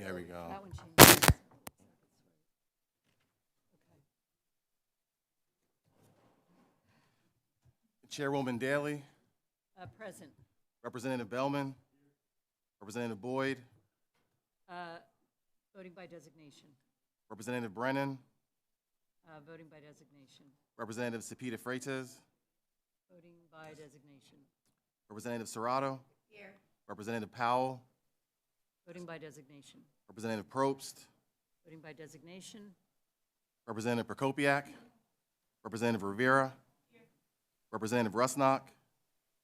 There we go. That one changes. Chairwoman Daly, Present. Representative Bellman, Representative Boyd, Voting by designation. Representative Brennan, Voting by designation. Representative Cepeda Freitas, Voting by designation. Representative Serrato, Here. Representative Powell, Voting by designation. Representative Probst, Voting by designation. Representative Prokopiak, Representative Rivera, Representative Rusnak,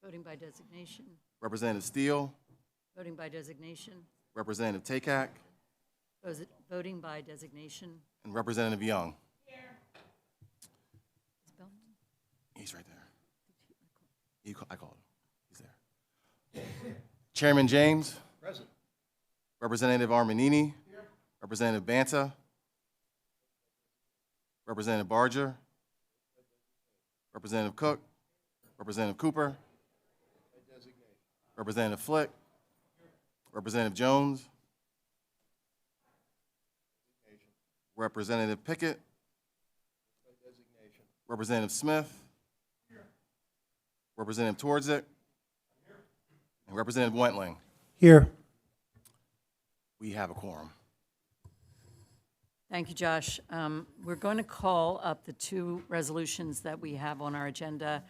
Voting by designation. Representative Steele, Voting by designation. Representative Takak, Voting by designation. and Representative Young. Is Bellman? He's right there. I called him. He's there. Chairman James. Present. Representative Armanini. Representative Banta. Representative Barger. Representative Cook. Representative Cooper. Representative Flick. Representative Jones. Representative Pickett. Representative Smith. Representative Twardzik. And Representative Wentling. Here. We have a quorum. Thank you, Josh. We're going to call up the two resolutions that we have on our agenda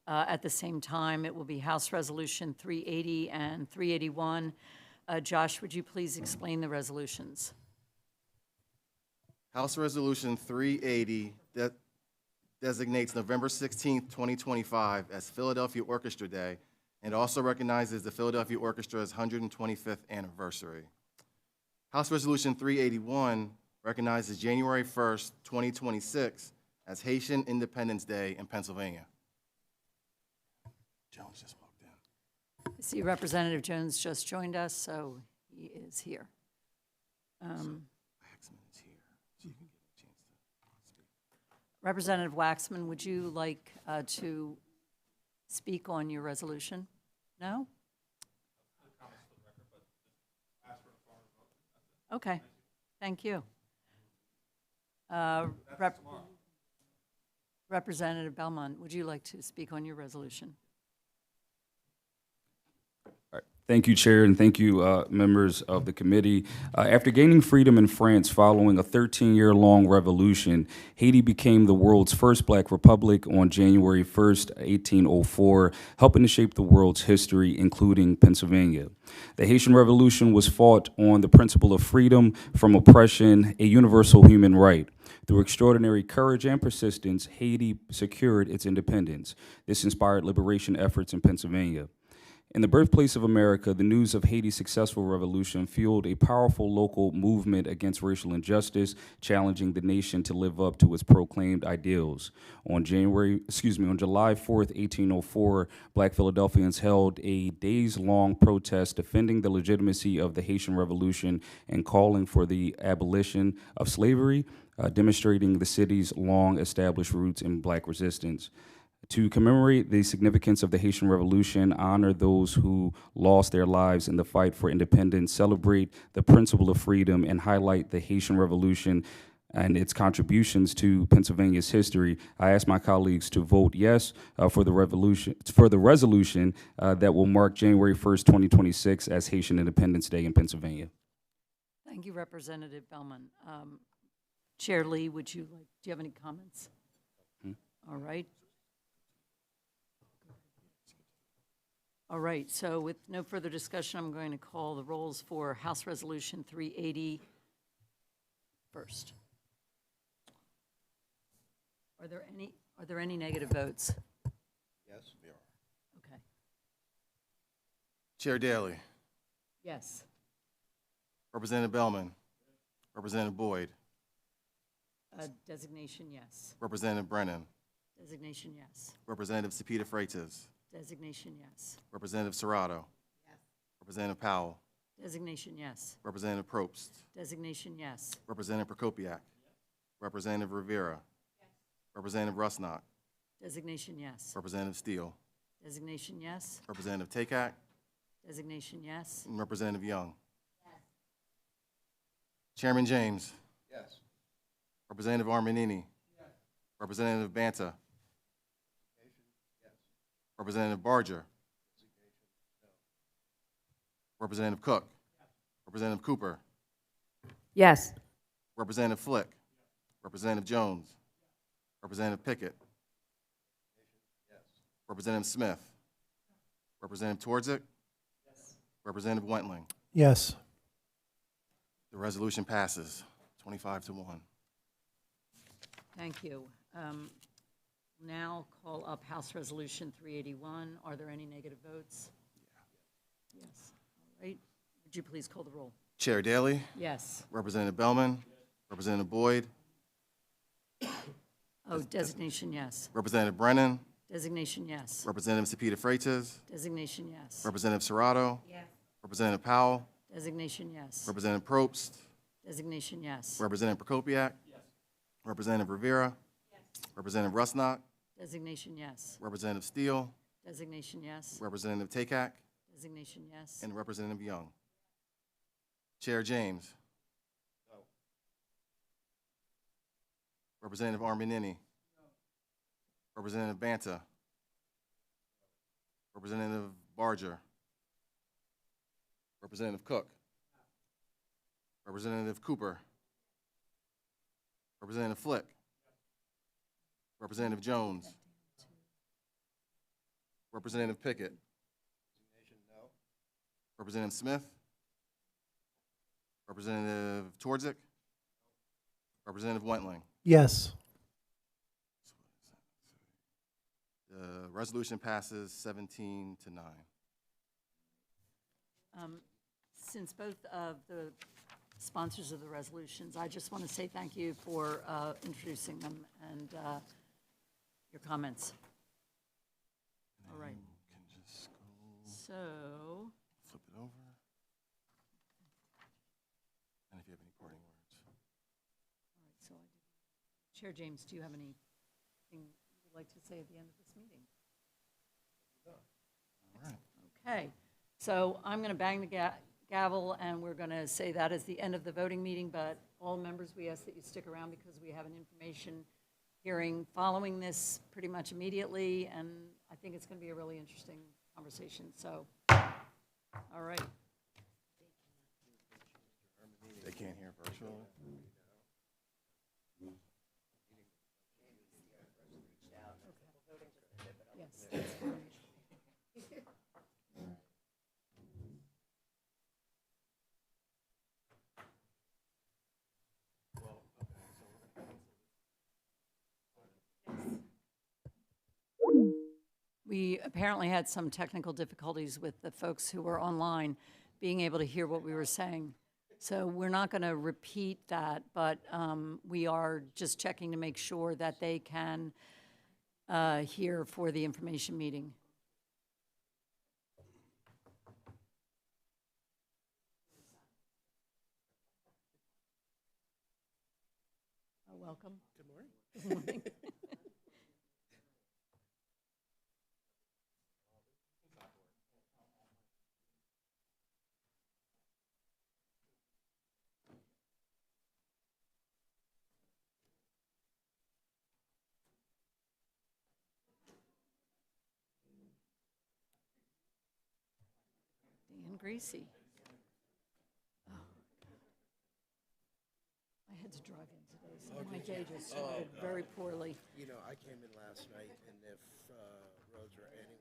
at the same time. It will be House Resolution 380 and 381. Josh, would you please explain the resolutions? House Resolution 380 that designates November 16th, 2025 as Philadelphia Orchestra Day and also recognizes the Philadelphia Orchestra's 125th anniversary. House Resolution 381 recognizes January 1st, 2026 as Haitian Independence Day in Pennsylvania. Jones just walked in. I see Representative Jones just joined us, so he is here. Waxman is here, so you can get a chance to speak. Representative Waxman, would you like to speak on your resolution? No? Okay, thank you. Representative Belmont, would you like to speak on your resolution? Thank you, Chair, and thank you, members of the committee. After gaining freedom in France following a 13-year-long revolution, Haiti became the world's first black republic on January 1st, 1804, helping to shape the world's history, including Pennsylvania. The Haitian Revolution was fought on the principle of freedom from oppression, a universal human right. Through extraordinary courage and persistence, Haiti secured its independence. This inspired liberation efforts in Pennsylvania. In the birthplace of America, the news of Haiti's successful revolution fueled a powerful local movement against racial injustice, challenging the nation to live up to its proclaimed ideals. On July 4th, 1804, Black Philadelphians held a days-long protest defending the legitimacy of the Haitian Revolution and calling for the abolition of slavery, demonstrating the city's long-established roots in Black resistance. To commemorate the significance of the Haitian Revolution, honor those who lost their lives in the fight for independence, celebrate the principle of freedom, and highlight the Haitian Revolution and its contributions to Pennsylvania's history, I ask my colleagues to vote yes for the resolution that will mark January 1st, 2026 as Haitian Independence Day in Pennsylvania. Thank you, Representative Bellman. Chair Lee, do you have any comments? All right. All right, so with no further discussion, I'm going to call the rolls for House Resolution 380 first. Are there any negative votes? Yes, we are. Okay. Chair Daly, Yes. Representative Bellman, Representative Boyd, Designation, yes. Representative Brennan, Designation, yes. Representative Cepeda Freitas, Designation, yes. Representative Serrato, Yes. Representative Powell, Designation, yes. Representative Probst, Designation, yes. Representative Prokopiak, Representative Rivera, Representative Rusnak, Designation, yes. Representative Steele, Designation, yes. Representative Takak, Designation, yes. and Representative Young. Chairman James. Yes. Representative Armanini. Representative Banta. Representative Barger. Representative Cook. Representative Cooper. Yes. Representative Flick. Representative Jones. Representative Pickett. Representative Smith. Representative Twardzik. Representative Wentling. Yes. The resolution passes 25-1. Thank you. Now call up House Resolution 381. Are there any negative votes? Yes. All right. Would you please call the roll? Chair Daley. Yes. Representative Bellman. Representative Boyd. Oh, designation, yes. Representative Brennan. Designation, yes. Representative Cepeda Freitas. Designation, yes. Representative Serrato. Yes. Representative Powell. Designation, yes. Representative Probst. Designation, yes. Representative Prokopiak. Representative Rivera. Representative Rusnak. Designation, yes. Representative Steele. Designation, yes. Representative Takak. Designation, yes. And Representative Young. Chair James. Representative Armanini. Representative Banta. Representative Barger. Representative Cook. Representative Cooper. Representative Flick. Representative Jones. Representative Pickett. Representative Smith. Representative Twardzik. Representative Wentling. Yes. The resolution passes 17-9. Since both of the sponsors of the resolutions, I just want to say thank you for introducing them and your comments. All right. Can just go So, flip it over. And if you have any parting words. all right, so Chair James, do you have anything you would like to say at the end of this meeting? All right. Okay, so I'm going to bang the gavel, and we're going to say that is the end of the voting meeting, but all members, we ask that you stick around because we have an information hearing following this pretty much immediately, and I think it's going to be a really interesting conversation, so, all right. They can't hear virtually. Yes, that's fine. We apparently had some technical difficulties with the folks who were online being able to hear what we were saying. So we're not going to repeat that, but we are just checking to make sure that they can hear for the information meeting. Welcome. Good morning. Good morning. Dan Gracie. Oh. I had to drive in today, so my day just started very poorly. You know, I came in last night, and if roads are any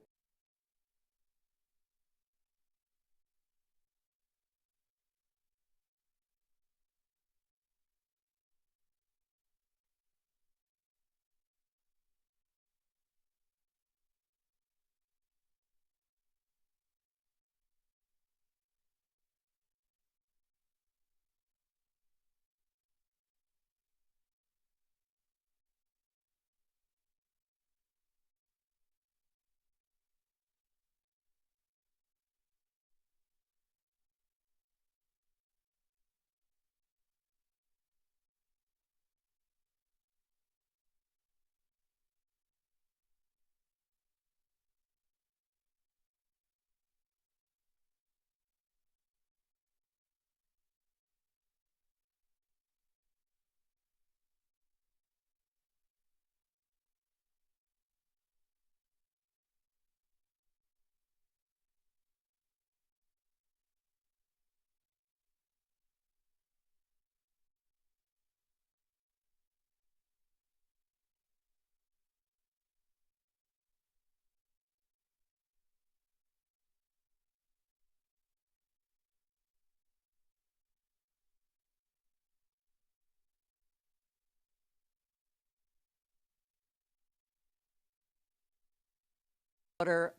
Order,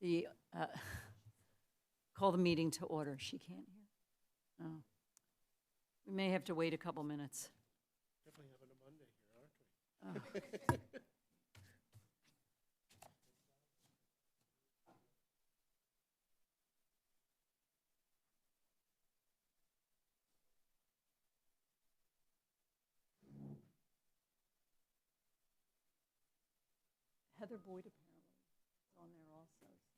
the, call the meeting to order. She can't hear. Oh. We may have to wait a couple minutes. Definitely having a Monday here, aren't we? Heather Boyd apparently is on there also, so.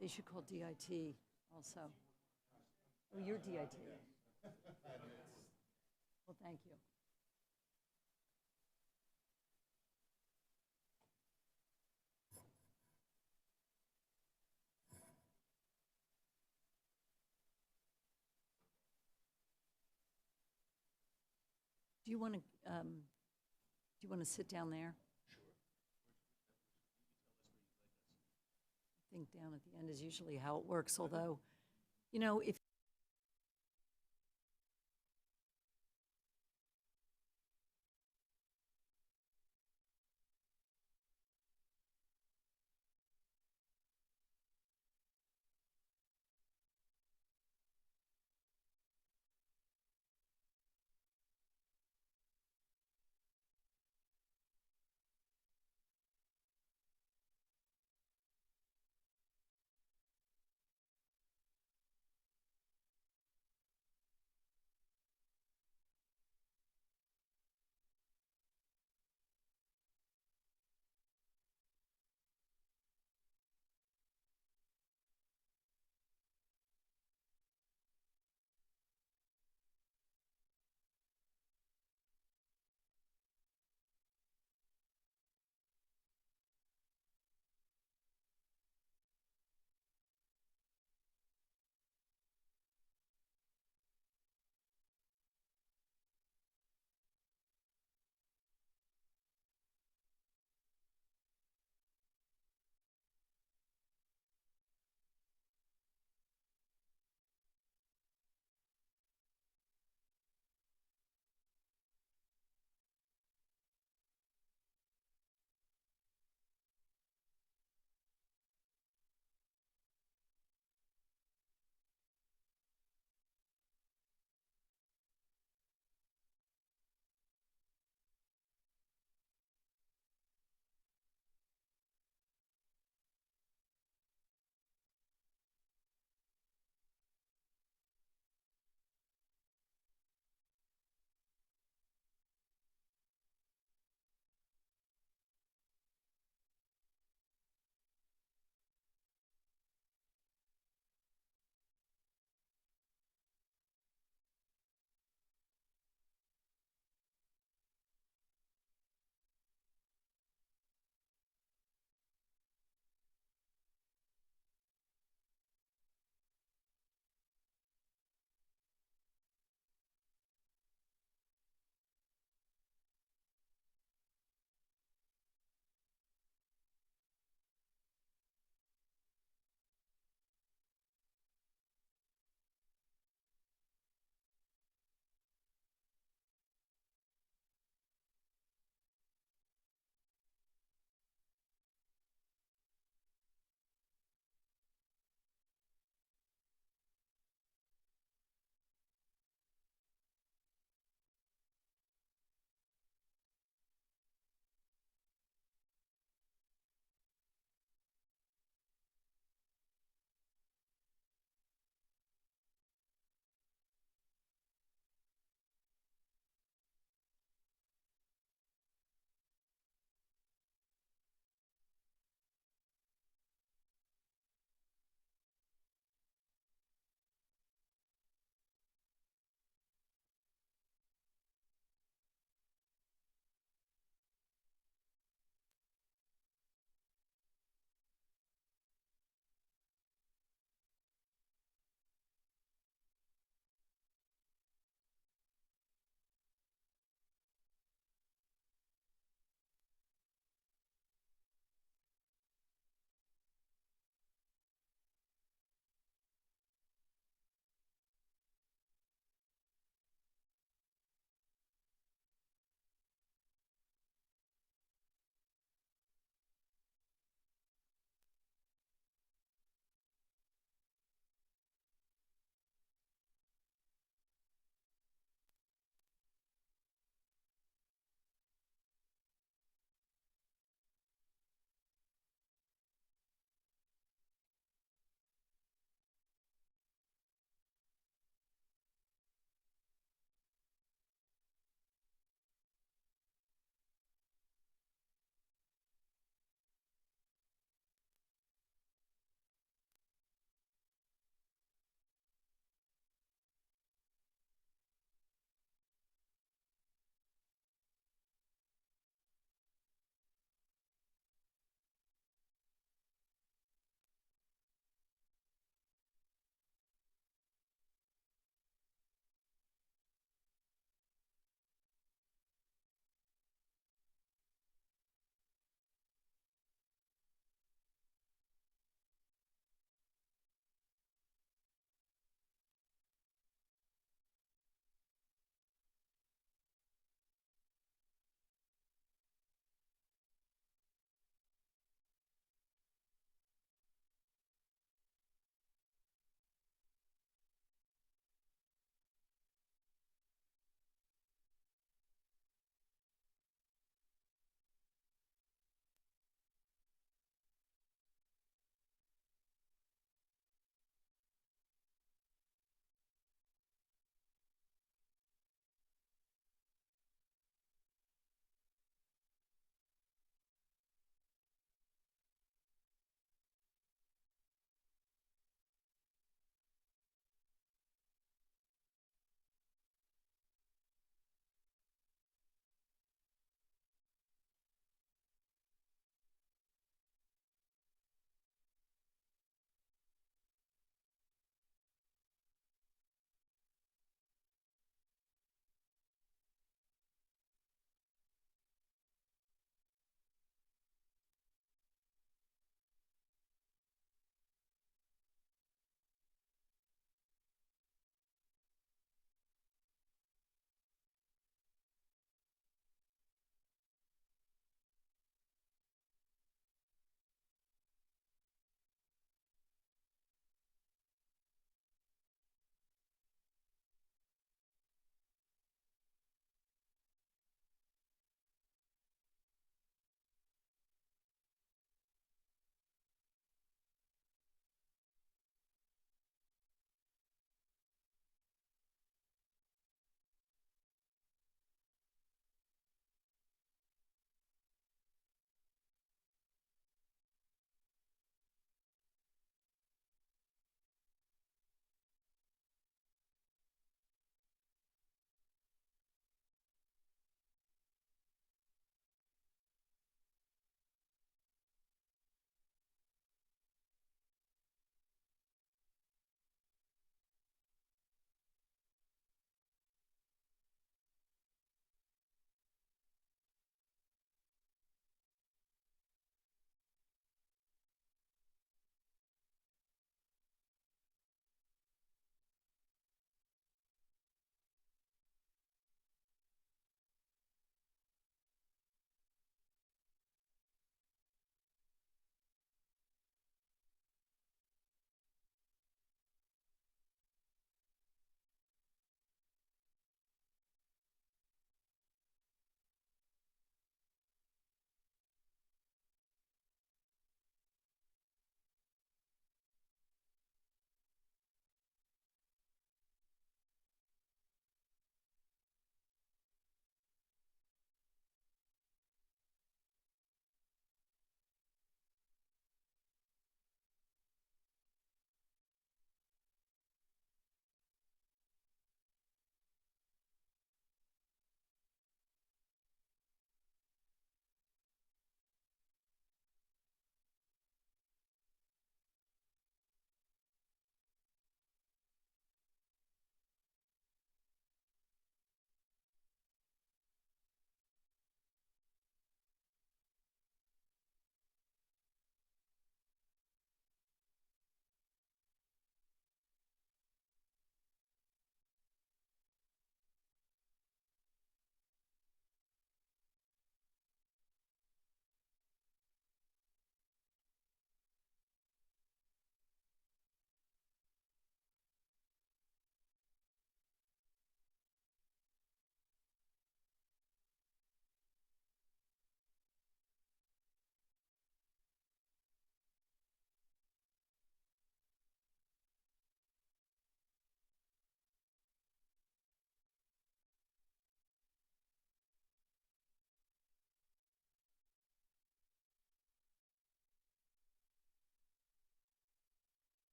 They should call DIT also. Oh, you're DIT. Well, thank you. Do you want to sit down there? I think down at the end is usually how it works, although, you know, if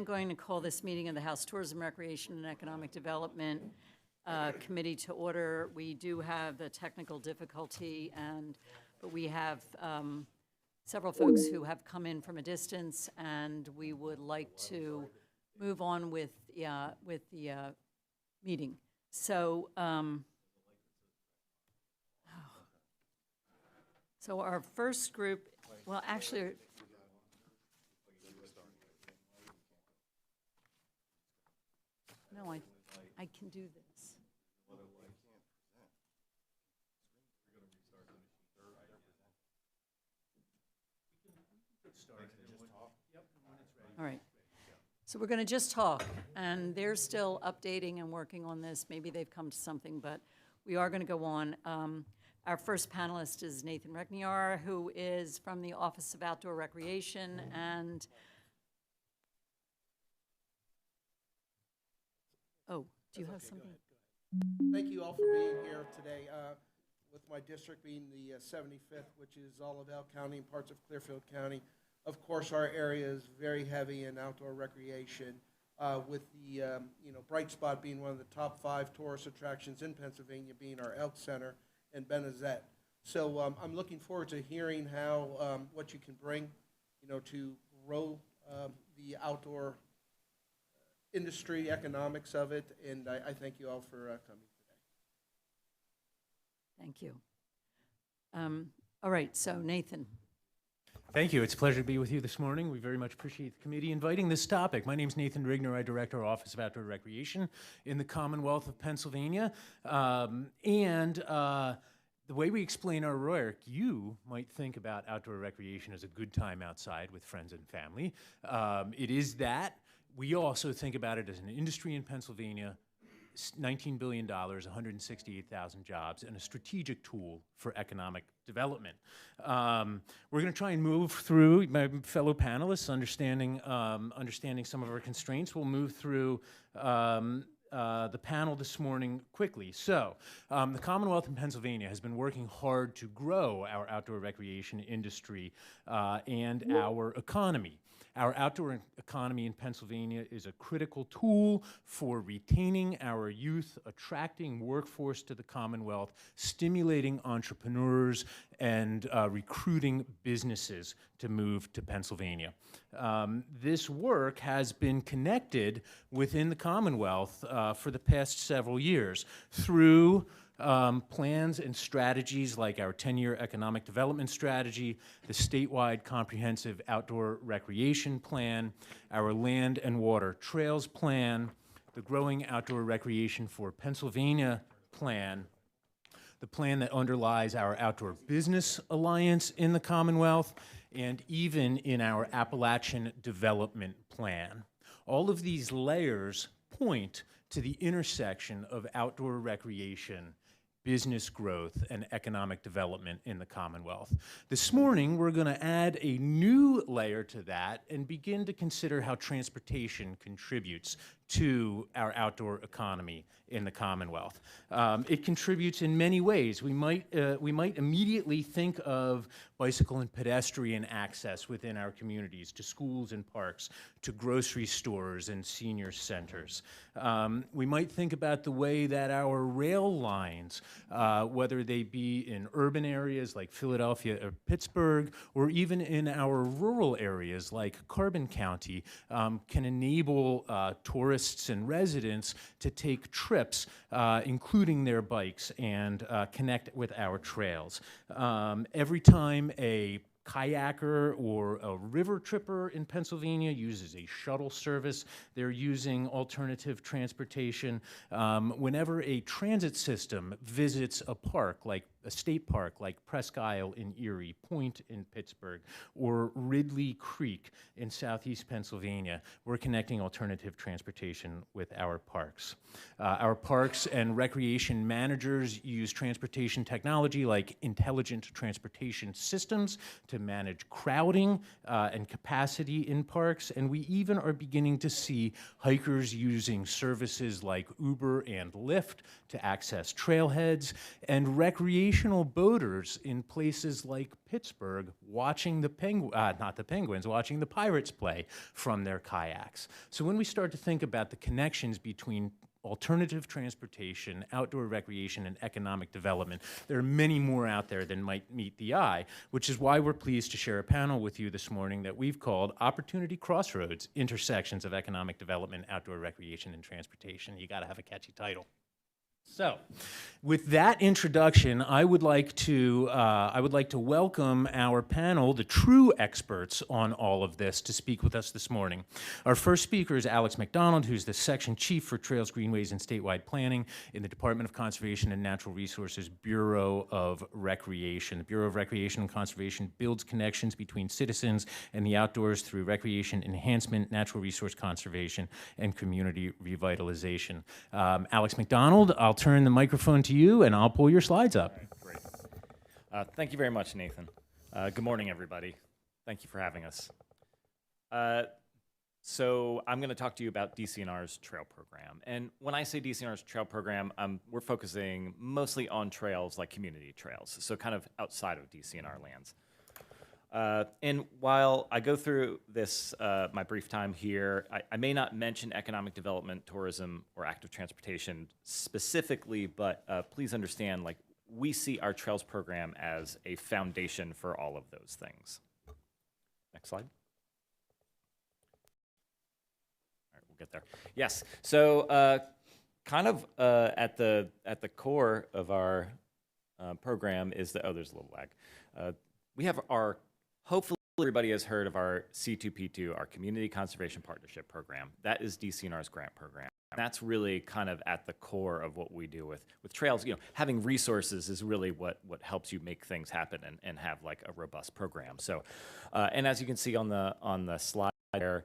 am going to call this meeting of the House Tourism, Recreation, and Economic Development Committee to order. We do have the technical difficulty, but we have several folks who have come in from a distance, and we would like to move on with the meeting. So, so our first group, well, actually, no, I can do this. All right. So we're going to just talk, and they're still updating and working on this. Maybe they've come to something, but we are going to go on. Our first panelist is Nathan Regniar, who is from the Office of Outdoor Recreation, and oh, do you have something? Thank you all for being here today. With my district being the 75th, which is all of L County and parts of Clearfield County. Of course, our area is very heavy in outdoor recreation, with the Bright Spot being one of the top 5 tourist attractions in Pennsylvania, being our Elk Center and Benazet. So I'm looking forward to hearing how what you can bring, to grow the outdoor industry, economics of it, and I thank you all for coming today. Thank you. All right, so Nathan. Thank you. It's a pleasure to be with you this morning. We very much appreciate the committee inviting this topic. My name is Nathan Rigner. I direct our Office of Outdoor Recreation in the Commonwealth of Pennsylvania. The way we explain our work, you might think about outdoor recreation as a good time outside with friends and family. It is that. We also think about it as an industry in Pennsylvania, $19 billion, 168,000 jobs, and a strategic tool for economic development. We're going to try and move through, my fellow panelists, understanding some of our constraints. We'll move through the panel this morning quickly. So, the Commonwealth in Pennsylvania has been working hard to grow our outdoor recreation industry and our economy. Our outdoor economy in Pennsylvania is a critical tool for retaining our youth, attracting workforce to the Commonwealth, stimulating entrepreneurs, and recruiting businesses to move to Pennsylvania. This work has been connected within the Commonwealth for the past several years through plans and strategies like our 10-year economic development strategy, the statewide comprehensive outdoor recreation plan, our land and water trails plan, the growing outdoor recreation for Pennsylvania plan, the plan that underlies our outdoor business alliance in the Commonwealth, and even in our Appalachian development plan. All of these layers point to the intersection of outdoor recreation, business growth, and economic development in the Commonwealth. This morning, we're going to add a new layer to that and begin to consider how transportation contributes to our outdoor economy in the Commonwealth. It contributes in many ways. We might immediately think of bicycle and pedestrian access within our communities to schools and parks, to grocery stores and senior centers. We might think about the way that our rail lines, whether they be in urban areas like Philadelphia or Pittsburgh, or even in our rural areas like Carbon County, can enable tourists and residents to take trips, including their bikes, and connect with our trails. Every time a kayaker or a river tripper in Pennsylvania uses a shuttle service, they're using alternative transportation. Whenever a transit system visits a park, like a state park like Presque Isle in Erie, Point in Pittsburgh, or Ridley Creek in southeast Pennsylvania, we're connecting alternative transportation with our parks. Our parks and recreation managers use transportation technology like intelligent transportation systems to manage crowding and capacity in parks, and we even are beginning to see hikers using services like Uber and Lyft to access trailheads, and recreation recreational boaters in places like Pittsburgh watching watching the Pirates play from their kayaks. So when we start to think about the connections between alternative transportation, outdoor recreation, and economic development, there are many more out there than might meet the eye, which is why we're pleased to share a panel with you this morning that we've called Opportunity Crossroads, Intersections of Economic Development, Outdoor Recreation, and Transportation. You gotta have a catchy title. So, with that introduction, I would like to welcome our panel, the true experts on all of this, to speak with us this morning. Our first speaker is Alex McDonald, who's the Section Chief for Trails, Greenways, and Statewide Planning in the Department of Conservation and Natural Resources Bureau of Recreation. The Bureau of Recreation and Conservation builds connections between citizens and the outdoors through recreation enhancement, natural resource conservation, and community revitalization. Alex McDonald, I'll turn the microphone to you, and I'll pull your slides up. Great. Thank you very much, Nathan. Good morning, everybody. Thank you for having us. So I'm going to talk to you about DCNR's trail program. And when I say DCNR's trail program, we're focusing mostly on trails like community trails, so kind of outside of DCNR lands. And while I go through this, my brief time here, I may not mention economic development, tourism, or active transportation specifically, but please understand, like, we see our trails program as a foundation for all of those things. Next slide. All right, we'll get there. Yes, so kind of at the core of our program is the, oh, there's a little lag. We have our, hopefully everybody has heard of our C2P2, our Community Conservation Partnership Program. That is DCNR's grant program. That's really kind of at the core of what we do with trails. You know, having resources is really what helps you make things happen and have like a robust program. So, and as you can see on the slide there,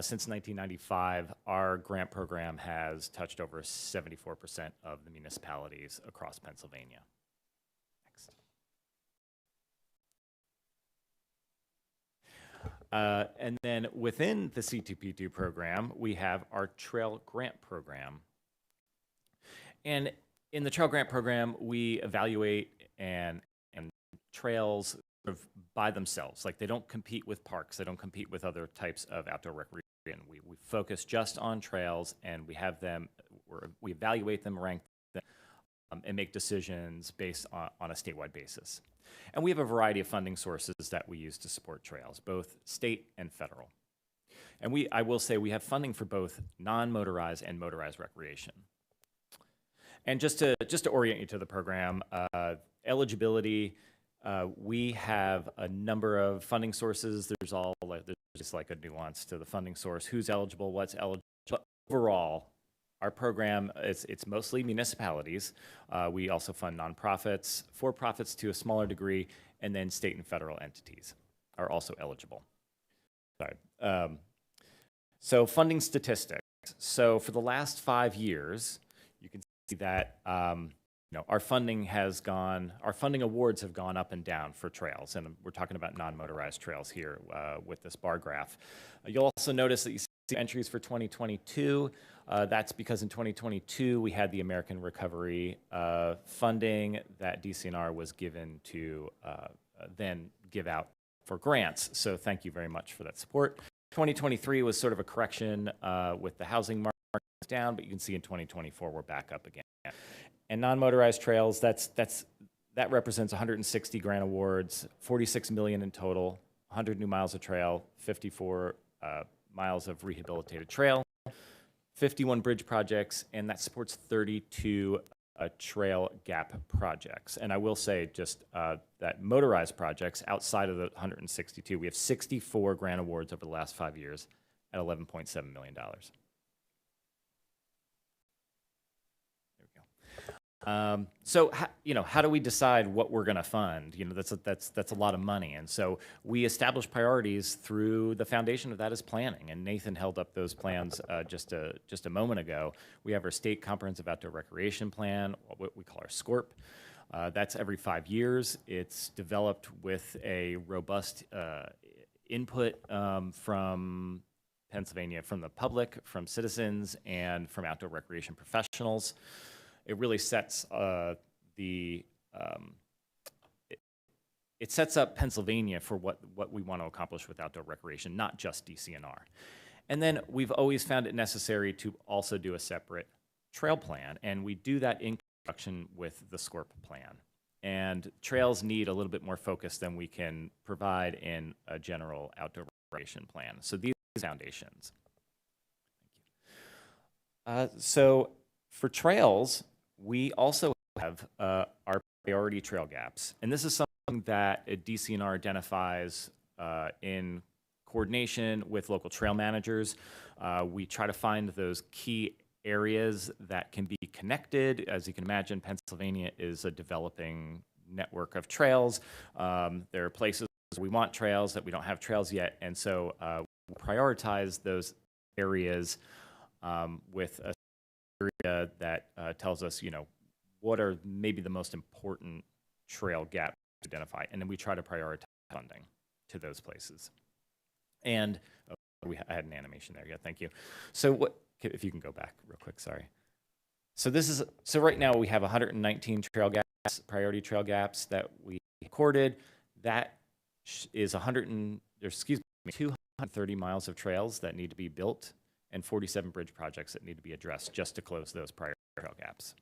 since 1995, our grant program has touched over 74% of the municipalities across Pennsylvania. Next. And then within the C2P2 program, we have our Trail Grant Program. And in the Trail Grant Program, we evaluate and trails sort of by themselves. Like, they don't compete with parks. They don't compete with other types of outdoor recreation. We focus just on trails, and we have them, we evaluate them, rank them, and make decisions based on a statewide basis. And we have a variety of funding sources that we use to support trails, both state and federal. And I will say we have funding for both non-motorized and motorized recreation. And just to orient you to the program, eligibility, we have a number of funding sources. There's just like a nuance to the funding source, who's eligible, what's eligible. But overall, our program, it's mostly municipalities. We also fund nonprofits, for-profits to a smaller degree, and then state and federal entities are also eligible. Sorry. So funding statistics. So for the last 5 years, you can see that our funding awards have gone up and down for trails, and we're talking about non-motorized trails here with this bar graph. You'll also notice that you see entries for 2022. That's because in 2022, we had the American Recovery funding that DCNR was given to then give out for grants. So thank you very much for that support. 2023 was sort of a correction with the housing market down, but you can see in 2024, we're back up again. And non-motorized trails, that represents 160 grant awards, 46 million in total, 100 new miles of trail, 54 miles of rehabilitated trail, 51 bridge projects, and that supports 32 trail gap projects. And I will say just that motorized projects outside of the 162, we have 64 grant awards over the last 5 years at $11.7 million. So how do we decide what we're going to fund? That's a lot of money, and so we establish priorities through the foundation of that is planning. And Nathan held up those plans just a moment ago. We have our state comprehensive outdoor recreation plan, what we call our SCORP. That's every 5 years. It's developed with a robust input from Pennsylvania, from the public, from citizens, and from outdoor recreation professionals. It really sets the it sets up Pennsylvania for what we want to accomplish with outdoor recreation, not just DCNR. And then we've always found it necessary to also do a separate trail plan, and we do that in conjunction with the SCORP plan. And trails need a little bit more focus than we can provide in a general outdoor recreation plan. So these are the foundations. So for trails, we also have our priority trail gaps. And this is something that DCNR identifies in coordination with local trail managers. We try to find those key areas that can be connected. As you can imagine, Pennsylvania is a developing network of trails. There are places we want trails that we don't have trails yet. And so we prioritize those areas with a area that tells us, what are maybe the most important trail gaps to identify. And then we try to prioritize funding to those places. And I had an animation there. Yeah, thank you. So if you can go back real quick, sorry. So right now we have 119 trail gaps, priority trail gaps that we recorded. That is 230 miles of trails that need to be built and 47 bridge projects that need to be addressed just to close those priority trail gaps.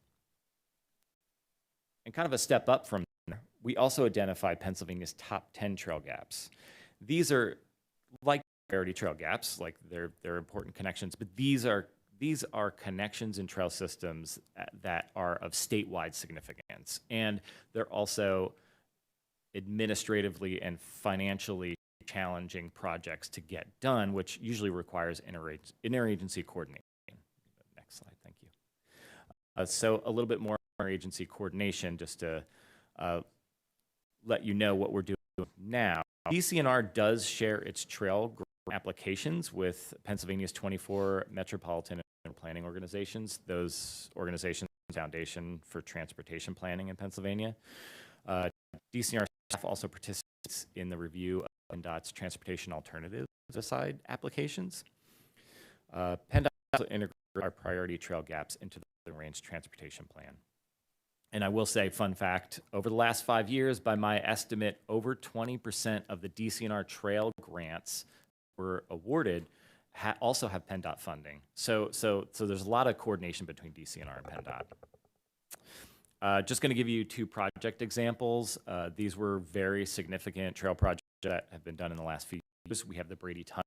And kind of a step up from there, we also identified Pennsylvania's top 10 trail gaps. These are like priority trail gaps, like they're important connections, but these are connections in trail systems that are of statewide significance. And they're also administratively and financially challenging projects to get done, which usually requires interagency coordination. Next slide, thank you. So a little bit more interagency coordination, just to let you know what we're doing now. DCNR does share its trail applications with Pennsylvania's 24 metropolitan planning organizations. Those organizations are the foundation for transportation planning in Pennsylvania. DCNR staff also participates in the review of PennDOT's transportation alternatives side applications. PennDOT also integrates our priority trail gaps into the range transportation plan. And I will say, fun fact, over the last 5 years, by my estimate, over 20% of the DCNR trail grants were awarded also have PennDOT funding. So there's a lot of coordination between DCNR and PennDOT. Just going to give you 2 project examples. These were very significant trail projects that have been done in the last few years. We have the Brady Tunnel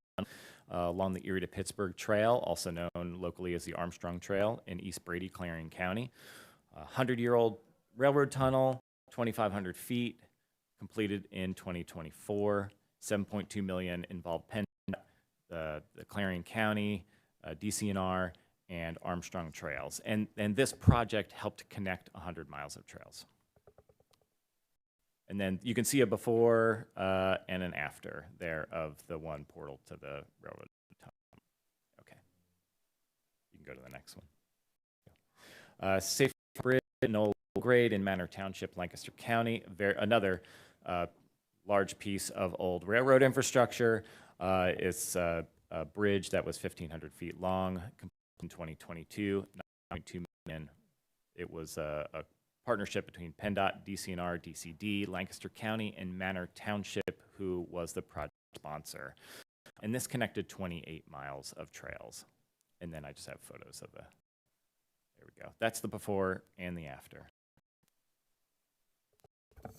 along the Erie to Pittsburgh Trail, also known locally as the Armstrong Trail in East Brady, Clarion County. 100-year-old railroad tunnel, 2,500 feet, completed in 2024. $7.2 million involved PennDOT, the Clarion County, DCNR, and Armstrong Trails. And this project helped connect 100 miles of trails. And then you can see a before and an after there of the one portal to the railroad tunnel. Okay. You can go to the next one. Safe Bridge, Knoll Grade in Manor Township, Lancaster County. Another large piece of old railroad infrastructure. It's a bridge that was 1,500 feet long, in 2022, $9.2 million. It was a partnership between PennDOT, DCNR, DCD, Lancaster County, and Manor Township, who was the project sponsor. And this connected 28 miles of trails. And then I just have photos of there we go. That's the before and the after.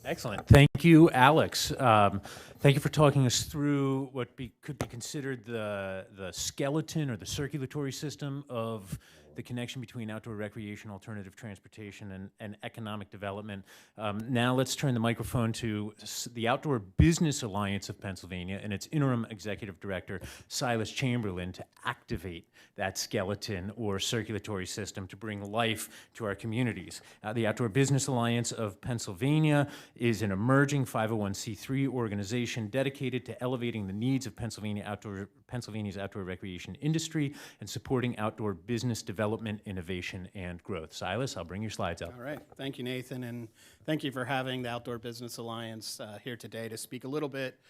Excellent. Thank you, Alex. Thank you for talking us through what could be considered the skeleton or the circulatory system of the connection between outdoor recreation, alternative transportation, and economic development. Now let's turn the microphone to the Outdoor Business Alliance of Pennsylvania and its interim executive director, Silas Chamberlain, to activate that skeleton or circulatory system to bring life to our communities. The Outdoor Business Alliance of Pennsylvania is an emerging 501c3 organization dedicated to elevating the needs of Pennsylvania's outdoor recreation industry and supporting outdoor business development, innovation, and growth. Silas, I'll bring your slides up. All right. Thank you, Nathan, and thank you for having the Outdoor Business Alliance here today to speak a little bit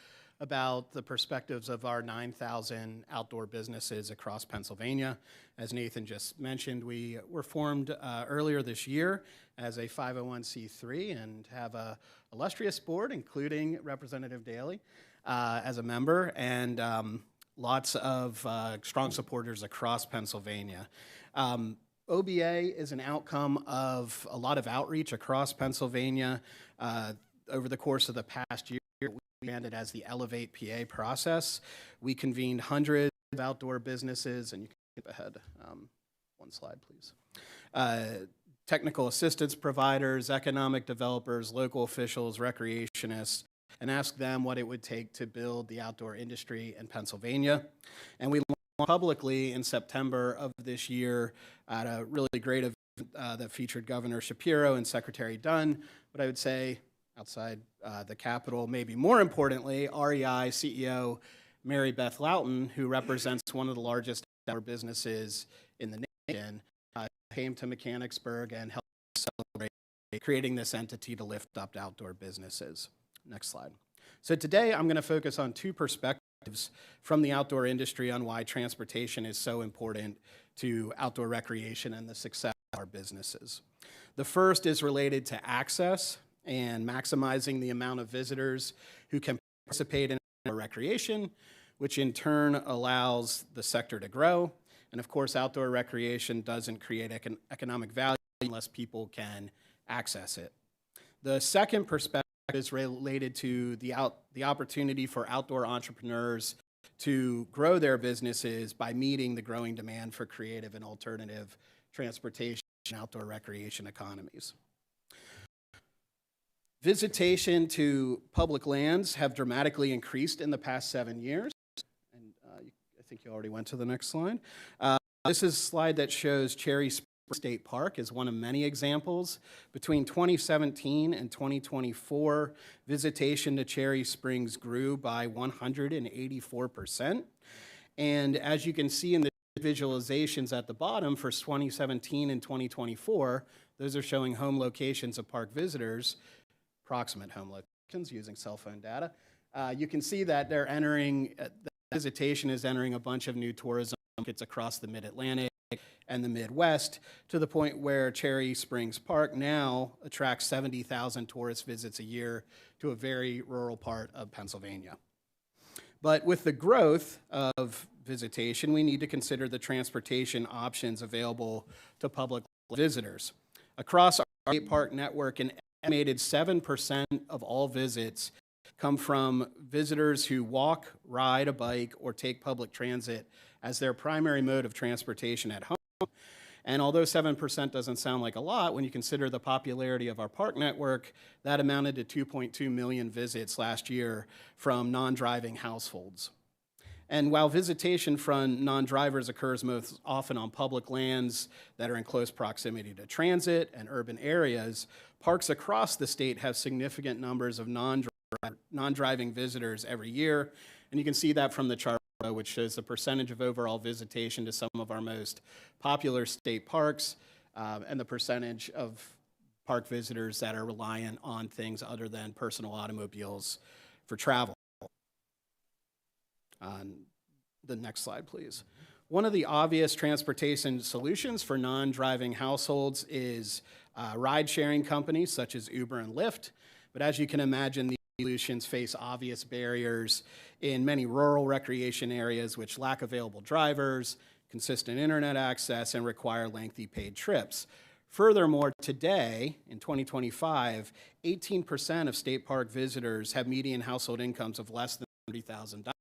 about the perspectives of our 9,000 outdoor businesses across Pennsylvania. As Nathan just mentioned, we were formed earlier this year as a 501c3 and have a illustrious board, including Representative Daly as a member, and lots of strong supporters across Pennsylvania. OBA is an outcome of a lot of outreach across Pennsylvania. Over the course of the past year, we expanded as the Elevate PA process. We convened hundreds of outdoor businesses, and you can skip ahead one slide, please. Technical assistance providers, economic developers, local officials, recreationists, and asked them what it would take to build the outdoor industry in Pennsylvania. And we launched publicly in September of this year at a really great event that featured Governor Shapiro and Secretary Dunn. But I would say outside the Capitol, maybe more importantly, REI CEO Mary Beth Loughton, who represents one of the largest outdoor businesses in the nation, came to Mechanicsburg and helped celebrate creating this entity to lift up outdoor businesses. Next slide. So today I'm going to focus on two perspectives from the outdoor industry on why transportation is so important to outdoor recreation and the success of our businesses. The first is related to access and maximizing the amount of visitors who can participate in outdoor recreation, which in turn allows the sector to grow. And of course, outdoor recreation doesn't create economic value unless people can access it. The second perspective is related to the opportunity for outdoor entrepreneurs to grow their businesses by meeting the growing demand for creative and alternative transportation and outdoor recreation economies. Visitation to public lands have dramatically increased in the past 7 years. And I think you already went to the next slide. This is a slide that shows Cherry Springs State Park as one of many examples. Between 2017 and 2024, visitation to Cherry Springs grew by 184%. And as you can see in the visualizations at the bottom for 2017 and 2024, those are showing home locations of park visitors, approximate home locations using cell phone data. You can see that they're entering, the visitation is entering a bunch of new tourism markets across the Mid-Atlantic and the Midwest, to the point where Cherry Springs Park now attracts 70,000 tourist visits a year to a very rural part of Pennsylvania. But with the growth of visitation, we need to consider the transportation options available to public visitors. Across our state park network, an estimated 7% of all visits come from visitors who walk, ride a bike, or take public transit as their primary mode of transportation at home. And although 7% doesn't sound like a lot, when you consider the popularity of our park network, that amounted to 2.2 million visits last year from non-driving households. And while visitation from non-drivers occurs most often on public lands that are in close proximity to transit and urban areas, parks across the state have significant numbers of non-driving visitors every year. And you can see that from the chart, which shows the percentage of overall visitation to some of our most popular state parks and the percentage of park visitors that are reliant on things other than personal automobiles for travel. The next slide, please. One of the obvious transportation solutions for non-driving households is ride-sharing companies such as Uber and Lyft. But as you can imagine, these solutions face obvious barriers in many rural recreation areas which lack available drivers, consistent internet access, and require lengthy paid trips. Furthermore, today, in 2025, 18% of state park visitors have median household incomes of less than $30,000.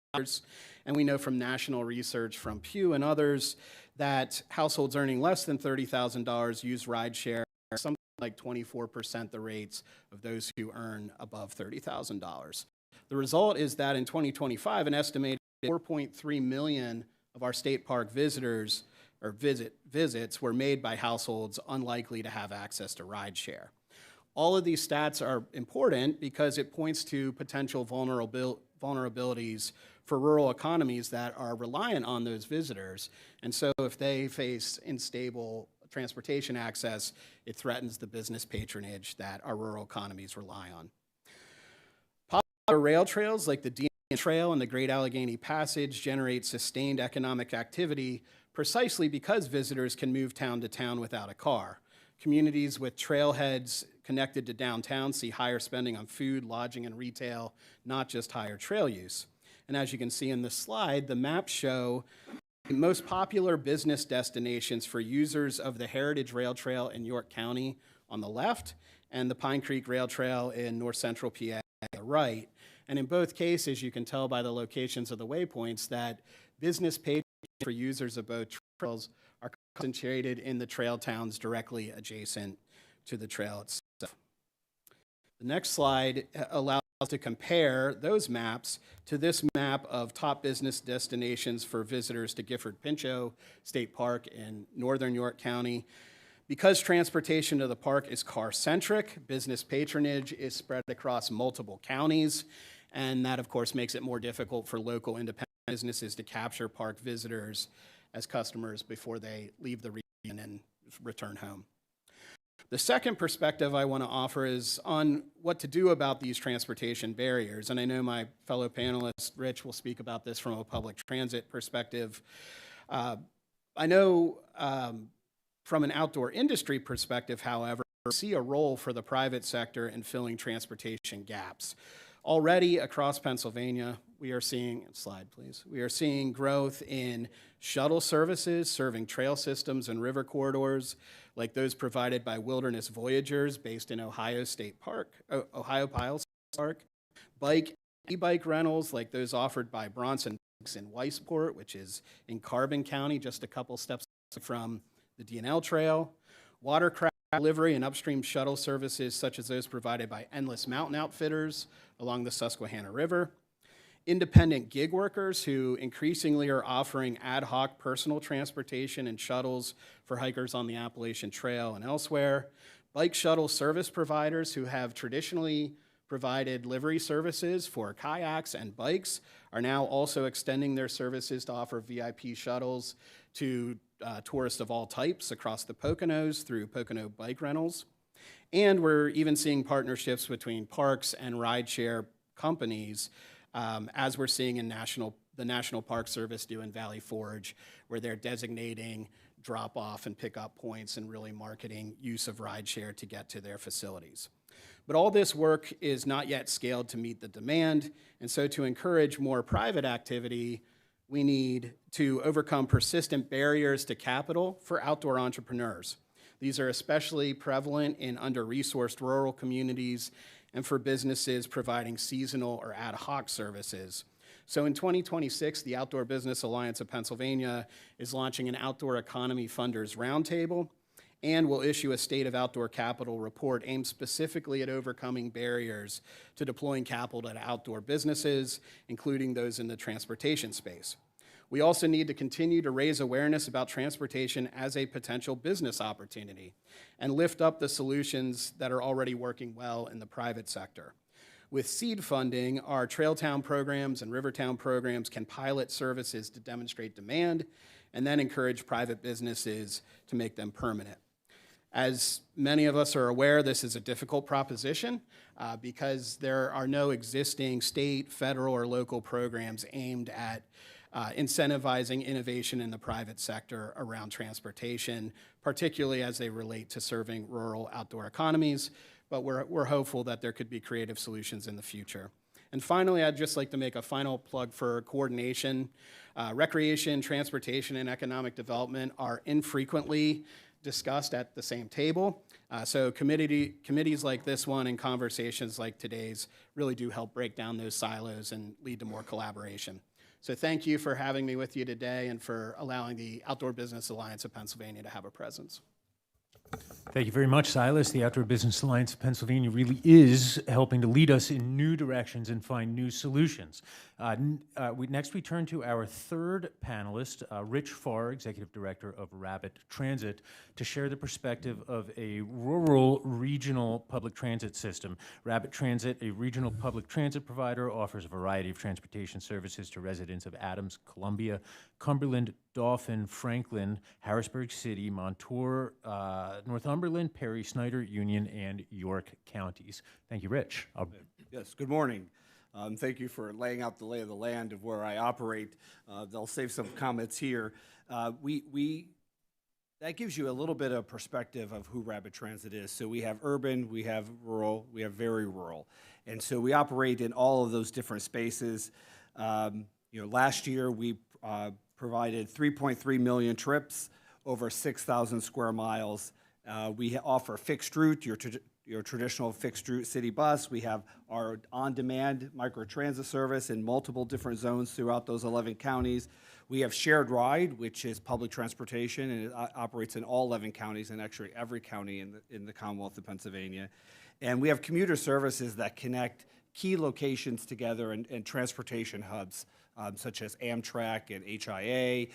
And we know from national research from Pew and others that households earning less than $30,000 use rideshare, something like 24% the rates of those who earn above $30,000. The result is that in 2025, an estimated 4.3 million of our state park visitors or visits were made by households unlikely to have access to rideshare. All of these stats are important because it points to potential vulnerabilities for rural economies that are reliant on those visitors. And so if they face unstable transportation access, it threatens the business patronage that our rural economies rely on. Popular rail trails like the Trail and the Great Allegheny Passage generate sustained economic activity precisely because visitors can move town to town without a car. Communities with trailheads connected to downtown see higher spending on food, lodging, and retail, not just higher trail use. And as you can see in this slide, the maps show the most popular business destinations for users of the Heritage Rail Trail in York County on the left and the Pine Creek Rail Trail in north central PA on the right. And in both cases, you can tell by the locations of the waypoints that business patronage for users of both trails are concentrated in the trail towns directly adjacent to the trail itself. The next slide allows us to compare those maps to this map of top business destinations for visitors to Gifford-Pinchot State Park in northern York County. Because transportation to the park is car-centric, business patronage is spread across multiple counties, and that, of course, makes it more difficult for local independent businesses to capture park visitors as customers before they leave the region and return home. The second perspective I want to offer is on what to do about these transportation barriers, and I know my fellow panelist, Rich, will speak about this from a public transit perspective. I know from an outdoor industry perspective, however, we see a role for the private sector in filling transportation gaps. Already across Pennsylvania, we are seeing, slide please, we are seeing growth in shuttle services serving trail systems and river corridors like those provided by Wilderness Voyagers based in Ohio State Park, Ohio Pile Park, e-bike rentals like those offered by Bronson Bikes in Weisport, which is in Carbon County, just a couple steps from the D&L Trail, watercraft delivery and upstream shuttle services such as those provided by Endless Mountain Outfitters along the Susquehanna River, independent gig workers who increasingly are offering ad hoc personal transportation and shuttles for hikers on the Appalachian Trail and elsewhere, bike shuttle service providers who have traditionally provided livery services for kayaks and bikes are now also extending their services to offer VIP shuttles to tourists of all types across the Poconos through Pocono Bike Rentals. And we're even seeing partnerships between parks and rideshare companies, as we're seeing in the National Park Service do in Valley Forge, where they're designating drop-off and pick-up points and really marketing use of rideshare to get to their facilities. But all this work is not yet scaled to meet the demand, and so to encourage more private activity, we need to overcome persistent barriers to capital for outdoor entrepreneurs. These are especially prevalent in under-resourced rural communities and for businesses providing seasonal or ad hoc services. So in 2026, the Outdoor Business Alliance of Pennsylvania is launching an Outdoor Economy Funders Roundtable and will issue a State of Outdoor Capital report aimed specifically at overcoming barriers to deploying capital to outdoor businesses, including those in the transportation space. We also need to continue to raise awareness about transportation as a potential business opportunity and lift up the solutions that are already working well in the private sector. With seed funding, our Trail Town programs and Rivertown programs can pilot services to demonstrate demand and then encourage private businesses to make them permanent. As many of us are aware, this is a difficult proposition because there are no existing state, federal, or local programs aimed at incentivizing innovation in the private sector around transportation, particularly as they relate to serving rural outdoor economies, but we're hopeful that there could be creative solutions in the future. And finally, I'd just like to make a final plug for coordination. Recreation, transportation, and economic development are infrequently discussed at the same table. So committees like this one and conversations like today's really do help break down those silos and lead to more collaboration. So thank you for having me with you today and for allowing the Outdoor Business Alliance of Pennsylvania to have a presence. Thank you very much, Silas. The Outdoor Business Alliance of Pennsylvania really is helping to lead us in new directions and find new solutions. Next, we turn to our third panelist, Rich Farr, Executive Director of Rabbit Transit, to share the perspective of a rural regional public transit system. Rabbit Transit, a regional public transit provider, offers a variety of transportation services to residents of Adams, Columbia, Cumberland, Dauphin, Franklin, Harrisburg City, Montour, Northumberland, Perry, Snyder, Union, and York counties. Thank you, Rich. Yes, good morning. Thank you for laying out the lay of the land of where I operate. They'll save some comments here. That gives you a little bit of perspective of who Rapid Transit is. So we have urban, we have rural, we have very rural. And so we operate in all of those different spaces. Last year we provided 3.3 million trips over 6,000 square miles. We offer fixed route, your traditional fixed route city bus. We have our on-demand microtransit service in multiple different zones throughout those 11 counties. We have shared ride, which is public transportation, and it operates in all 11 counties and actually every county in the Commonwealth of Pennsylvania. And we have commuter services that connect key locations together and transportation hubs, such as Amtrak and HIA.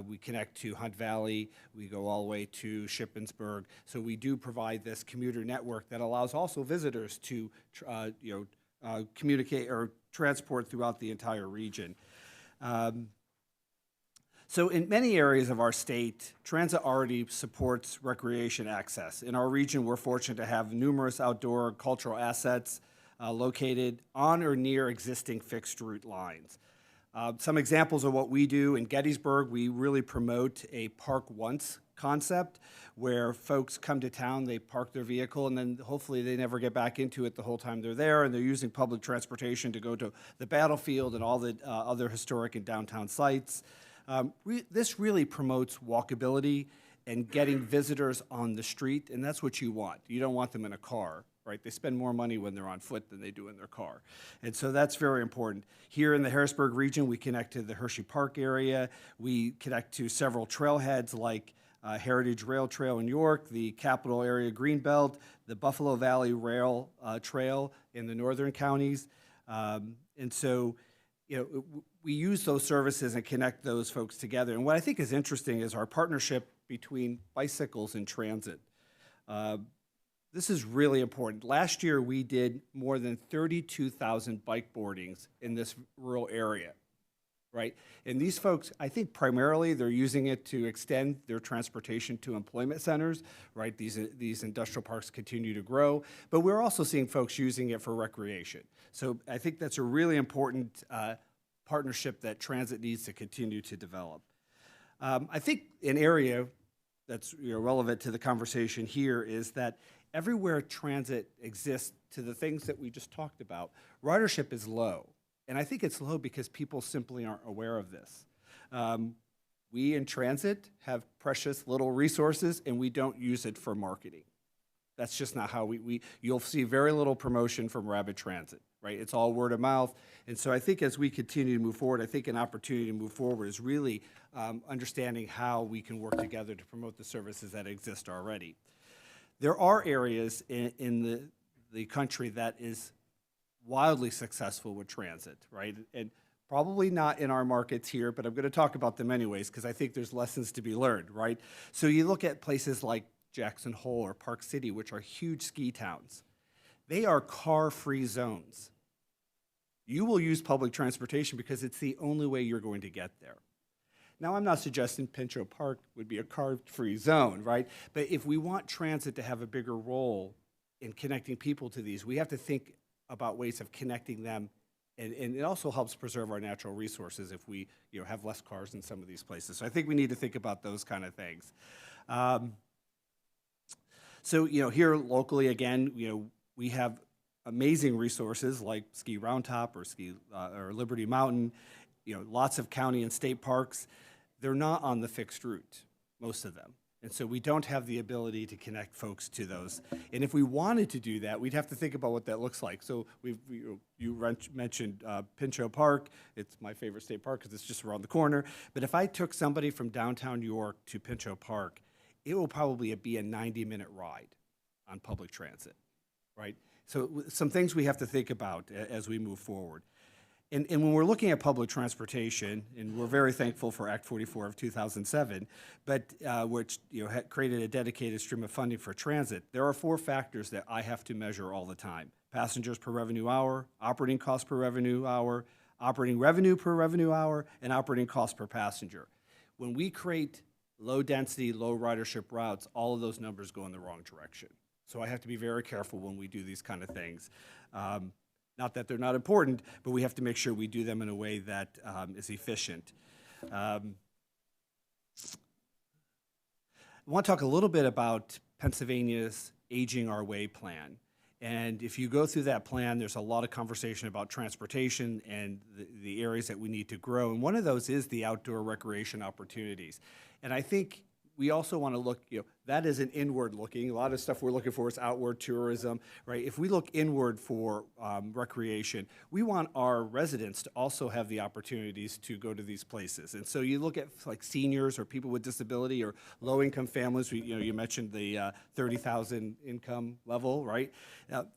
We connect to Hunt Valley. We go all the way to Shippensburg. So we do provide this commuter network that allows also visitors to communicate or transport throughout the entire region. So in many areas of our state, transit already supports recreation access. In our region, we're fortunate to have numerous outdoor cultural assets located on or near existing fixed route lines. Some examples of what we do in Gettysburg, we really promote a park once concept where folks come to town, they park their vehicle, and then hopefully they never get back into it the whole time they're there, and they're using public transportation to go to the battlefield and all the other historic and downtown sites. This really promotes walkability and getting visitors on the street, and that's what you want. You don't want them in a car, right? They spend more money when they're on foot than they do in their car. And so that's very important. Here in the Harrisburg region, we connect to the Hershey Park area. We connect to several trailheads like Heritage Rail Trail in York, the Capital Area Greenbelt, the Buffalo Valley Rail Trail in the northern counties. And so, we use those services and connect those folks together. And what I think is interesting is our partnership between bicycles and transit. This is really important. Last year, we did more than 32,000 bike boardings in this rural area, right? And these folks, I think primarily they're using it to extend their transportation to employment centers, right? These industrial parks continue to grow, but we're also seeing folks using it for recreation. So I think that's a really important partnership that transit needs to continue to develop. I think an area that's relevant to the conversation here is that everywhere transit exists to the things that we just talked about, ridership is low. And I think it's low because people simply aren't aware of this. We in transit have precious little resources and we don't use it for marketing. That's just not how you'll see very little promotion from Rapid Transit, right? It's all word of mouth. And so I think as we continue to move forward, I think an opportunity to move forward is really understanding how we can work together to promote the services that exist already. There are areas in the country that is wildly successful with transit, right? And probably not in our markets here, but I'm going to talk about them anyways because I think there's lessons to be learned, right? So you look at places like Jackson Hole or Park City, which are huge ski towns. They are car-free zones. You will use public transportation because it's the only way you're going to get there. Now, I'm not suggesting Pinchot Park would be a car-free zone, right? But if we want transit to have a bigger role in connecting people to these, we have to think about ways of connecting them, and it also helps preserve our natural resources if we have less cars in some of these places. So I think we need to think about those kind of things. So here locally, again, we have amazing resources like Ski Round Top or or Liberty Mountain, lots of county and state parks. They're not on the fixed route, most of them. And so we don't have the ability to connect folks to those. And if we wanted to do that, we'd have to think about what that looks like. So you mentioned Pinchot Park. It's my favorite state park because it's just around the corner. But if I took somebody from downtown York to Pinchot Park, it will probably be a 90-minute ride on public transit, right? So some things we have to think about as we move forward. And when we're looking at public transportation, and we're very thankful for Act 44 of 2007, but which had created a dedicated stream of funding for transit, there are 4 factors that I have to measure all the time: passengers per revenue hour, operating cost per revenue hour, operating revenue per revenue hour, and operating cost per passenger. When we create low density, low ridership routes, all of those numbers go in the wrong direction. So I have to be very careful when we do these kind of things. Not that they're not important, but we have to make sure we do them in a way that is efficient. I want to talk a little bit about Pennsylvania's Aging Our Way plan. And if you go through that plan, there's a lot of conversation about transportation and the areas that we need to grow. And one of those is the outdoor recreation opportunities. And I think we also want to look, that is an inward looking. A lot of stuff we're looking for is outward tourism, right? If we look inward for recreation, we want our residents to also have the opportunities to go to these places. And so you look at like seniors or people with disability or low-income families. You mentioned the 30,000 income level, right?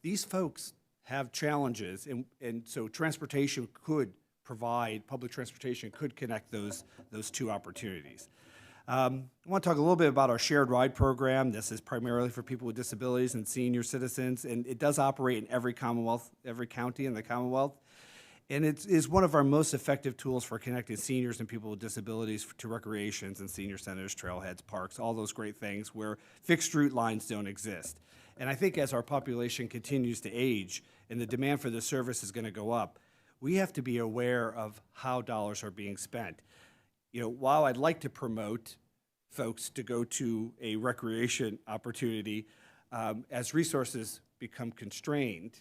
These folks have challenges, and so transportation could provide, public transportation could connect those two opportunities. I want to talk a little bit about our shared ride program. This is primarily for people with disabilities and senior citizens, and it does operate in every county in the Commonwealth. And it is one of our most effective tools for connecting seniors and people with disabilities to recreations and senior centers, trailheads, parks, all those great things where fixed route lines don't exist. And I think as our population continues to age and the demand for the service is going to go up, we have to be aware of how dollars are being spent. While I'd like to promote folks to go to a recreation opportunity, as resources become constrained,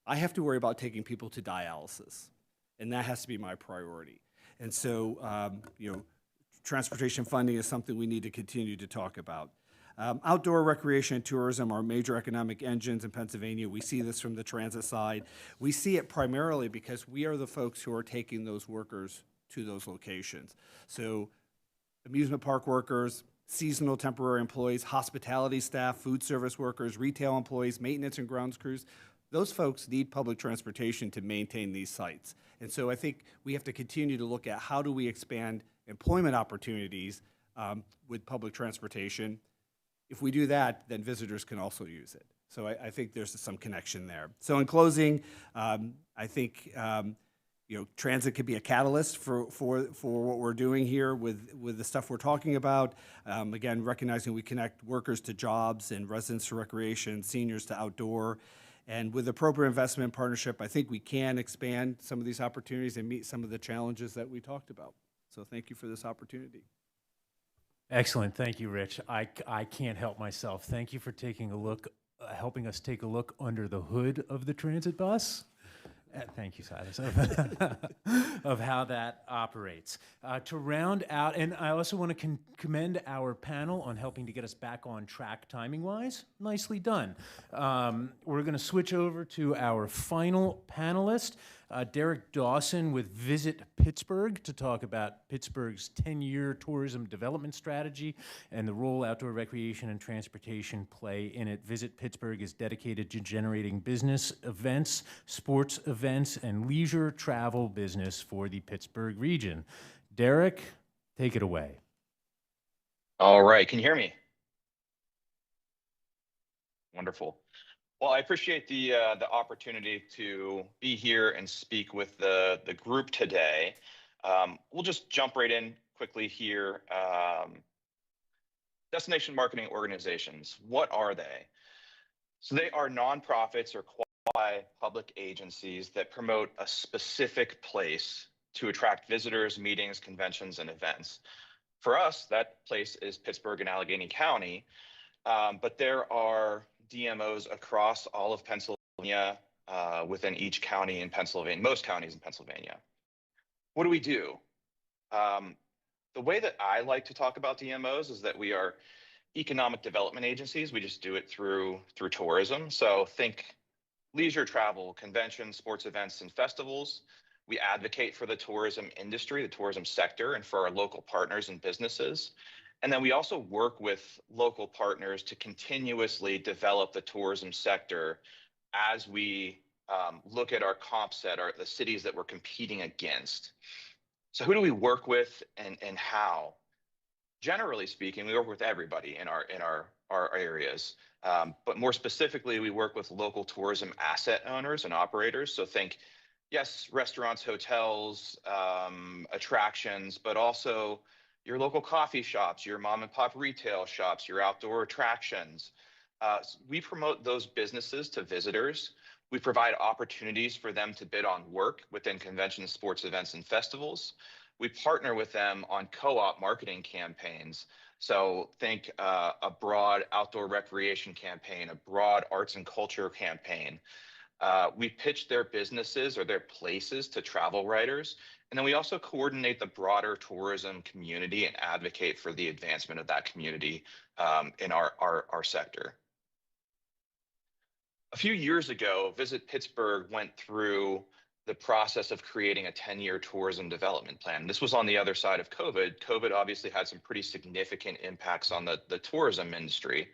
I have to worry about taking people to dialysis, and that has to be my priority. And so, transportation funding is something we need to continue to talk about. Outdoor recreation and tourism are major economic engines in Pennsylvania. We see this from the transit side. We see it primarily because we are the folks who are taking those workers to those locations. So amusement park workers, seasonal temporary employees, hospitality staff, food service workers, retail employees, maintenance and grounds crews, those folks need public transportation to maintain these sites. And so I think we have to continue to look at how do we expand employment opportunities with public transportation. If we do that, then visitors can also use it. So I think there's some connection there. So in closing, I think transit could be a catalyst for what we're doing here with the stuff we're talking about. Again, recognizing we connect workers to jobs and residents to recreation, seniors to outdoor. And with appropriate investment and partnership, I think we can expand some of these opportunities and meet some of the challenges that we talked about. So thank you for this opportunity. Excellent. Thank you, Rich. I can't help myself. Thank you for taking a look, helping us take a look under the hood of the transit bus. Thank you, Silas, of how that operates. To round out, and I also want to commend our panel on helping to get us back on track timing-wise. Nicely done. We're going to switch over to our final panelist, Derek Dawson with Visit Pittsburgh, to talk about Pittsburgh's 10-year tourism development strategy and the role outdoor recreation and transportation play in it. Visit Pittsburgh is dedicated to generating business events, sports events, and leisure travel business for the Pittsburgh region. Derek, take it away. All right, can you hear me? Wonderful. Well, I appreciate the opportunity to be here and speak with the group today. We'll just jump right in quickly here. Destination marketing organizations, what are they? So they are nonprofits or quasi-public agencies that promote a specific place to attract visitors, meetings, conventions, and events. For us, that place is Pittsburgh and Allegheny County, but there are DMOs across all of Pennsylvania, within each county in Pennsylvania, most counties in Pennsylvania. What do we do? The way that I like to talk about DMOs is that we are economic development agencies. We just do it through tourism. So think leisure travel, conventions, sports events, and festivals. We advocate for the tourism industry, the tourism sector, and for our local partners and businesses. And then we also work with local partners to continuously develop the tourism sector as we look at our comp set, the cities that we're competing against. So who do we work with and how? Generally speaking, we work with everybody in our areas. But more specifically, we work with local tourism asset owners and operators. So think, yes, restaurants, hotels, attractions, but also your local coffee shops, your mom and pop retail shops, your outdoor attractions. We promote those businesses to visitors. We provide opportunities for them to bid on work within conventions, sports events, and festivals. We partner with them on co-op marketing campaigns. So think a broad outdoor recreation campaign, a broad arts and culture campaign. We pitch their businesses or their places to travel writers. And then we also coordinate the broader tourism community and advocate for the advancement of that community in our sector. A few years ago, Visit Pittsburgh went through the process of creating a 10-year tourism development plan. This was on the other side of COVID. COVID obviously had some pretty significant impacts on the tourism industry.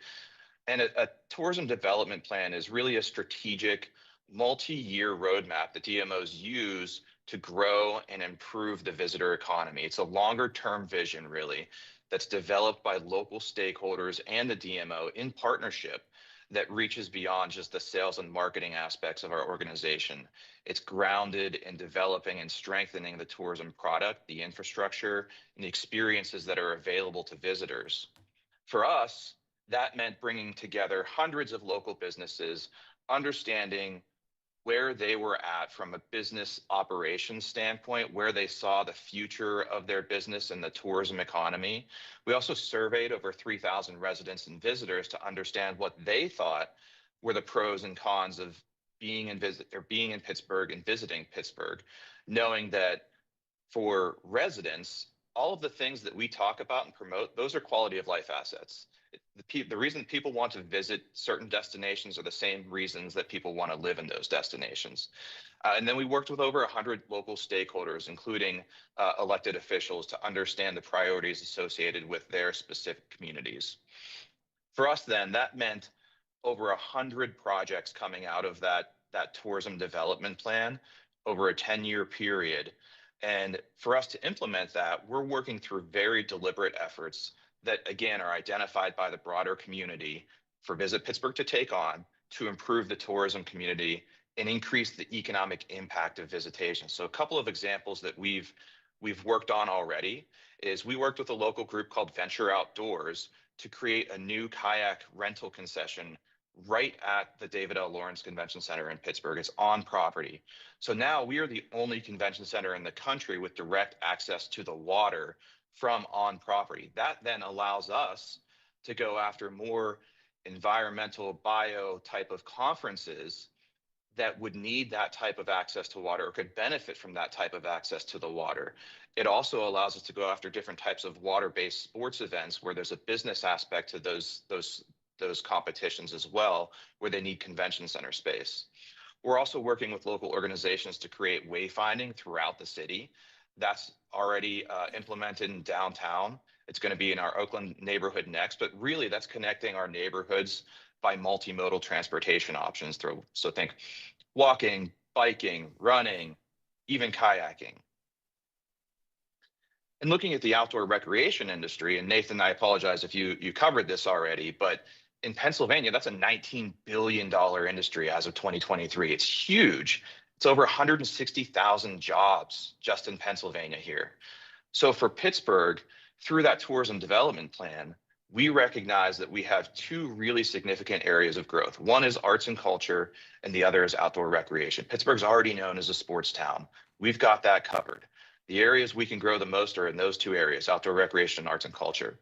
And a tourism development plan is really a strategic multi-year roadmap that DMOs use to grow and improve the visitor economy. It's a longer-term vision, really, that's developed by local stakeholders and the DMO in partnership that reaches beyond just the sales and marketing aspects of our organization. It's grounded in developing and strengthening the tourism product, the infrastructure, and the experiences that are available to visitors. For us, that meant bringing together hundreds of local businesses, understanding where they were at from a business operations standpoint, where they saw the future of their business and the tourism economy. We also surveyed over 3,000 residents and visitors to understand what they thought were the pros and cons of being in Pittsburgh and visiting Pittsburgh, knowing that for residents, all of the things that we talk about and promote, those are quality of life assets. The reason people want to visit certain destinations are the same reasons that people want to live in those destinations. And then we worked with over 100 local stakeholders, including elected officials, to understand the priorities associated with their specific communities. For us then, that meant over 100 projects coming out of that tourism development plan over a 10-year period. And for us to implement that, we're working through very deliberate efforts that, again, are identified by the broader community for Visit Pittsburgh to take on to improve the tourism community and increase the economic impact of visitation. So a couple of examples that we've worked on already is we worked with a local group called Venture Outdoors to create a new kayak rental concession right at the David L. Lawrence Convention Center in Pittsburgh. It's on property. So now we are the only convention center in the country with direct access to the water from on property. That then allows us to go after more environmental bio type of conferences that would need that type of access to water or could benefit from that type of access to the water. It also allows us to go after different types of water-based sports events where there's a business aspect to those competitions as well, where they need convention center space. We're also working with local organizations to create wayfinding throughout the city. That's already implemented in downtown. It's going to be in our Oakland neighborhood next, but really that's connecting our neighborhoods by multimodal transportation options. So think walking, biking, running, even kayaking. And looking at the outdoor recreation industry, and Nathan, I apologize if you covered this already, but in Pennsylvania, that's a $19 billion industry as of 2023. It's huge. It's over 160,000 jobs just in Pennsylvania here. So for Pittsburgh, through that tourism development plan, we recognize that we have two really significant areas of growth. One is arts and culture, and the other is outdoor recreation. Pittsburgh's already known as a sports town. We've got that covered. The areas we can grow the most are in those two areas, outdoor recreation and arts and culture.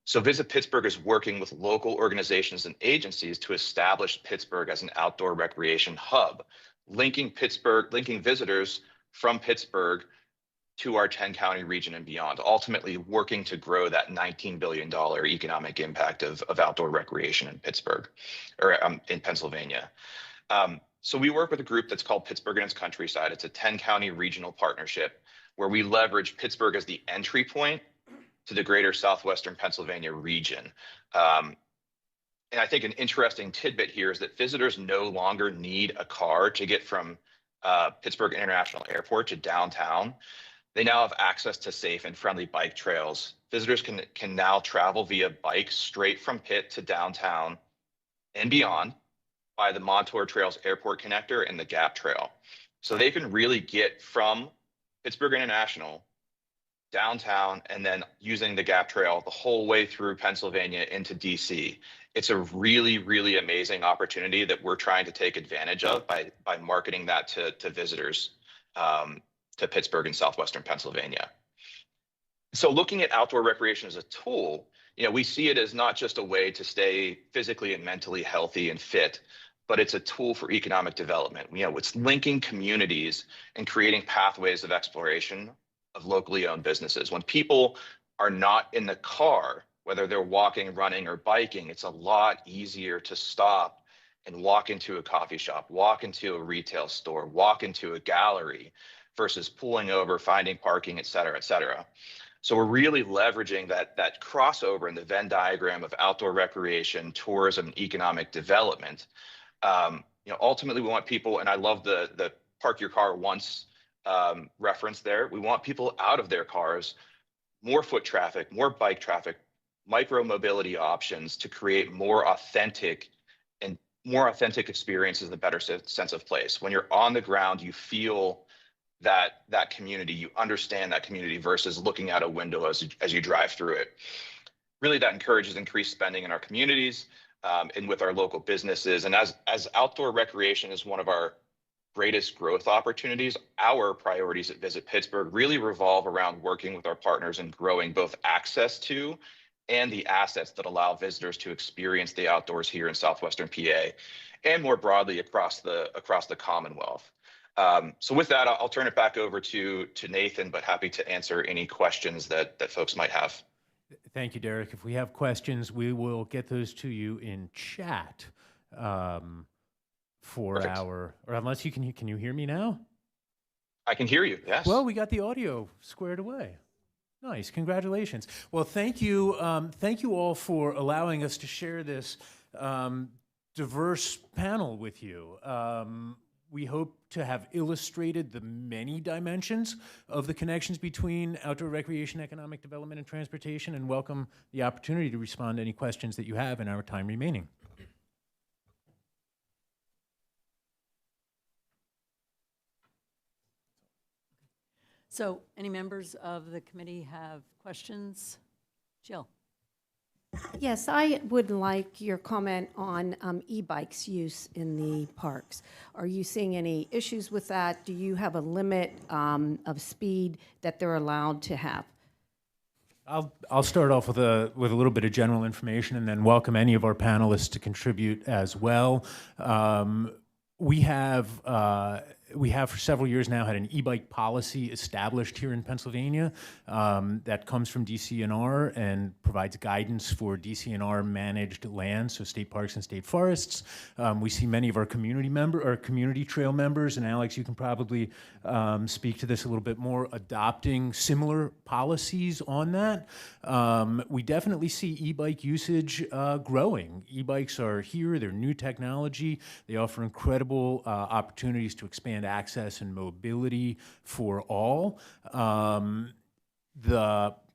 So Visit Pittsburgh is working with local organizations and agencies to establish Pittsburgh as an outdoor recreation hub, linking visitors from Pittsburgh to our 10-county region and beyond, ultimately working to grow that $19 billion economic impact of outdoor recreation in Pittsburgh, or in Pennsylvania. So we work with a group that's called Pittsburgh and its Countryside. It's a 10-county regional partnership where we leverage Pittsburgh as the entry point to the greater southwestern Pennsylvania region. And I think an interesting tidbit here is that visitors no longer need a car to get from Pittsburgh International Airport to downtown. They now have access to safe and friendly bike trails. Visitors can now travel via bike straight from Pitt to downtown and beyond by the Montour Trails Airport Connector and the Gap Trail. So they can really get from Pittsburgh International downtown, and then using the Gap Trail the whole way through Pennsylvania into DC. It's a really, really amazing opportunity that we're trying to take advantage of by marketing that to visitors to Pittsburgh and southwestern Pennsylvania. So looking at outdoor recreation as a tool, we see it as not just a way to stay physically and mentally healthy and fit, but it's a tool for economic development. It's linking communities and creating pathways of exploration of locally owned businesses. When people are not in the car, whether they're walking, running, or biking, it's a lot easier to stop and walk into a coffee shop, walk into a retail store, walk into a gallery versus pulling over, finding parking, et cetera, et cetera. So we're really leveraging that crossover in the Venn diagram of outdoor recreation, tourism, and economic development. Ultimately, we want people, and I love the park your car once reference there. We want people out of their cars, more foot traffic, more bike traffic, micro mobility options to create more authentic experiences in a better sense of place. When you're on the ground, you feel that community, you understand that community versus looking out a window as you drive through it. Really, that encourages increased spending in our communities and with our local businesses. And as outdoor recreation is one of our greatest growth opportunities, our priorities at Visit Pittsburgh really revolve around working with our partners and growing both access to and the assets that allow visitors to experience the outdoors here in southwestern PA and more broadly across the Commonwealth. So with that, I'll turn it back over to Nathan, but happy to answer any questions that folks might have. Thank you, Derek. If we have questions, we will get those to you in chat for Perfect. or unless can you hear me now? I can hear you, yes. Well, we got the audio squared away. Nice, congratulations. Well, thank you all for allowing us to share this diverse panel with you. We hope to have illustrated the many dimensions of the connections between outdoor recreation, economic development, and transportation, and welcome the opportunity to respond to any questions that you have in our time remaining. So any members of the committee have questions? Jill? Yes, I would like your comment on e-bikes use in the parks. Are you seeing any issues with that? Do you have a limit of speed that they're allowed to have? I'll start off with a little bit of general information and then welcome any of our panelists to contribute as well. We have for several years now had an e-bike policy established here in Pennsylvania that comes from DCNR and provides guidance for DCNR managed land, so state parks and state forests. We see many of our community trail members, and Alex, you can probably speak to this a little bit more, adopting similar policies on that. We definitely see e-bike usage growing. E-bikes are here, they're new technology, they offer incredible opportunities to expand access and mobility for all. Our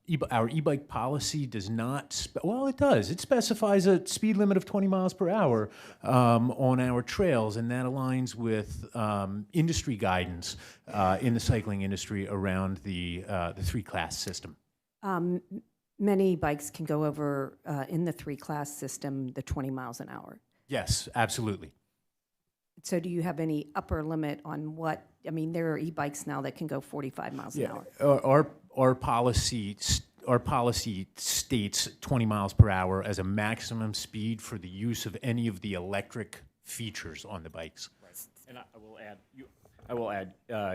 e-bike policy does not, well, it does. It specifies a speed limit of 20 miles per hour on our trails, and that aligns with industry guidance in the cycling industry around the three-class system. Many bikes can go over, in the three-class system, the 20 miles an hour. Yes, absolutely. So do you have any upper limit on what, I mean, there are e-bikes now that can go 45 miles an hour. Our policy states 20 miles per hour as a maximum speed for the use of any of the electric features on the bikes. Right. And I will add,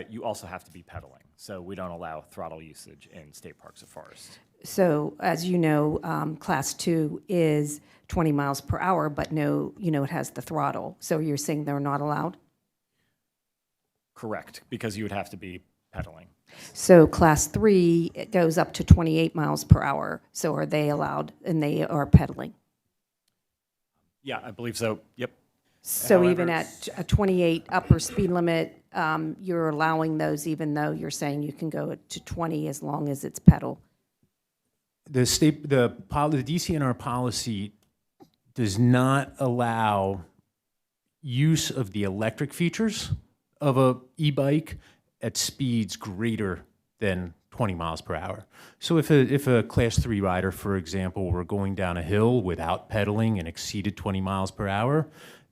you also have to be pedaling. So we don't allow throttle usage in state parks or forests. So as you know, class 2 is 20 miles per hour, but no, it has the throttle. So you're saying they're not allowed? Correct, because you would have to be pedaling. So class 3, it goes up to 28 miles per hour. So are they allowed, and they are pedaling? Yeah, I believe so. Yep. So However, even at a 28 upper speed limit, you're allowing those, even though you're saying you can go to 20 as long as it's pedal? The DCNR policy does not allow use of the electric features of a e-bike at speeds greater than 20 miles per hour. So if a Class 3 rider, for example, were going down a hill without pedaling and exceeded 20 miles per hour,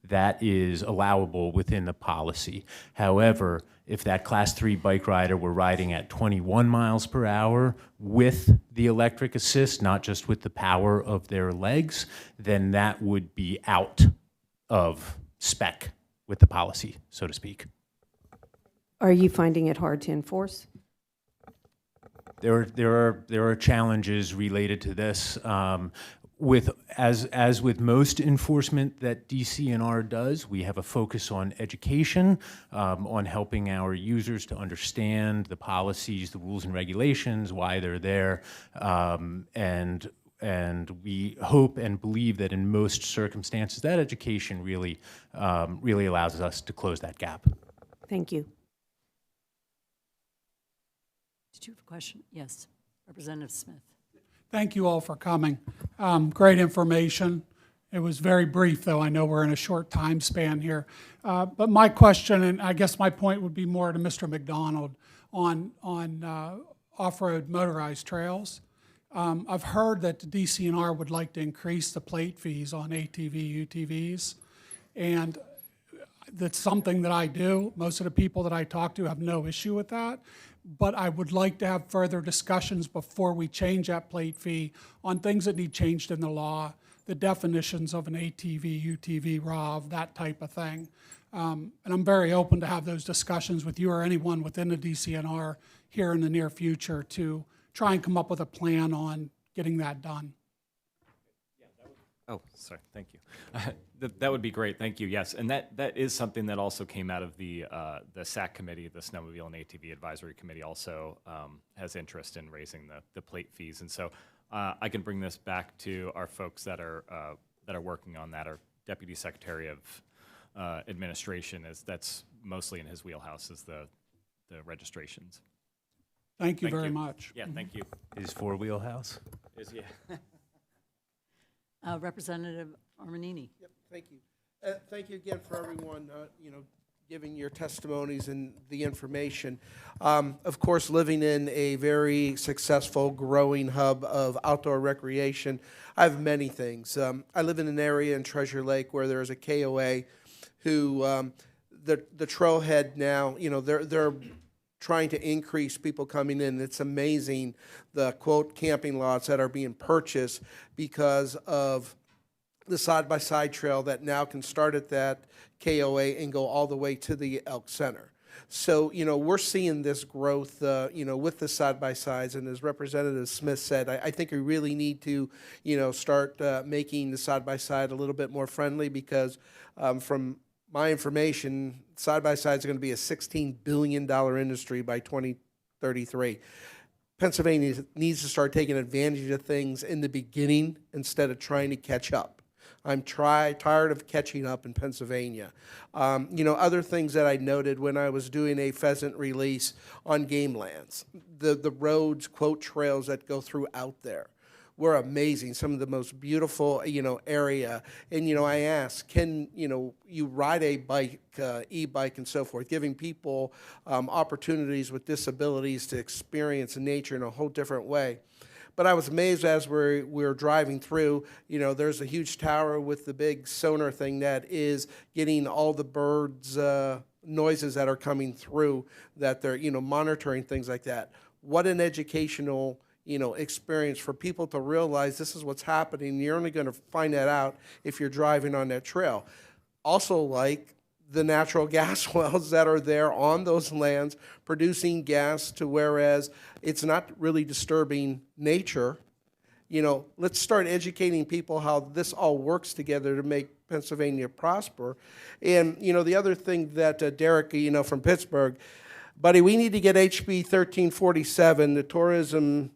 that is allowable within the policy. However, if that Class 3 bike rider were riding at 21 miles per hour with the electric assist, not just with the power of their legs, then that would be out of spec with the policy, so to speak. Are you finding it hard to enforce? There are challenges related to this. As with most enforcement that DCNR does, we have a focus on education, on helping our users to understand the policies, the rules and regulations, why they're there, and we hope and believe that in most circumstances, that education really allows us to close that gap. Thank you. Did you have a question? Yes, Representative Smith. Thank you all for coming. Great information. It was very brief, though. I know we're in a short time span here. But my question, and I guess my point would be more to Mr. McDonald on off-road motorized trails. I've heard that the DCNR would like to increase the plate fees on ATV, UTVs, and that's something that I do. Most of the people that I talk to have no issue with that. But I would like to have further discussions before we change that plate fee on things that need changed in the law, the definitions of an ATV, UTV, ROV, that type of thing. And I'm very open to have those discussions with you or anyone within the DCNR here in the near future to try and come up with a plan on getting that done. Oh, sorry. Thank you. That would be great. Thank you. Yes, and that is something that also came out of the SAC committee, the Snowmobile and ATV Advisory Committee. Also has interest in raising the plate fees, and so I can bring this back to our folks that are working on that. Our Deputy Secretary of Administration that's mostly in his wheelhouse is the registrations. Thank you very much. Yeah, thank you. Is four wheelhouse? Yeah. Representative Armanini. Yep, thank you. Thank you again for everyone, giving your testimonies and the information. Of course, living in a very successful, growing hub of outdoor recreation, I have many things. I live in an area in Treasure Lake where there's a KOA who, the trailhead now, they're trying to increase people coming in. It's amazing the, quote, camping lots that are being purchased because of the side-by-side trail that now can start at that KOA and go all the way to the Elk Center. So, we're seeing this growth, with the side-by-sides, and as Representative Smith said, I think we really need to, start making the side-by-side a little bit more friendly because from my information, side-by-sides are going to be a $16 billion industry by 2033. Pennsylvania needs to start taking advantage of things in the beginning instead of trying to catch up. I'm tired of catching up in Pennsylvania. Other things that I noted when I was doing a pheasant release on game lands, the roads, quote, trails that go throughout there were amazing. Some of the most beautiful, area. And, I asked, can, you ride a bike, e-bike and so forth, giving people opportunities with disabilities to experience nature in a whole different way. But I was amazed as we're driving through, there's a huge tower with the big sonar thing that is getting all the birds' noises that are coming through, that they're, monitoring things like that. What an educational experience for people to realize this is what's happening. You're only going to find that out if you're driving on that trail. Also, like the natural gas wells that are there on those lands producing gas to whereas it's not really disturbing nature. Let's start educating people how this all works together to make Pennsylvania prosper. And, the other thing that Derek, from Pittsburgh, buddy, we need to get HB 1347, the Tourism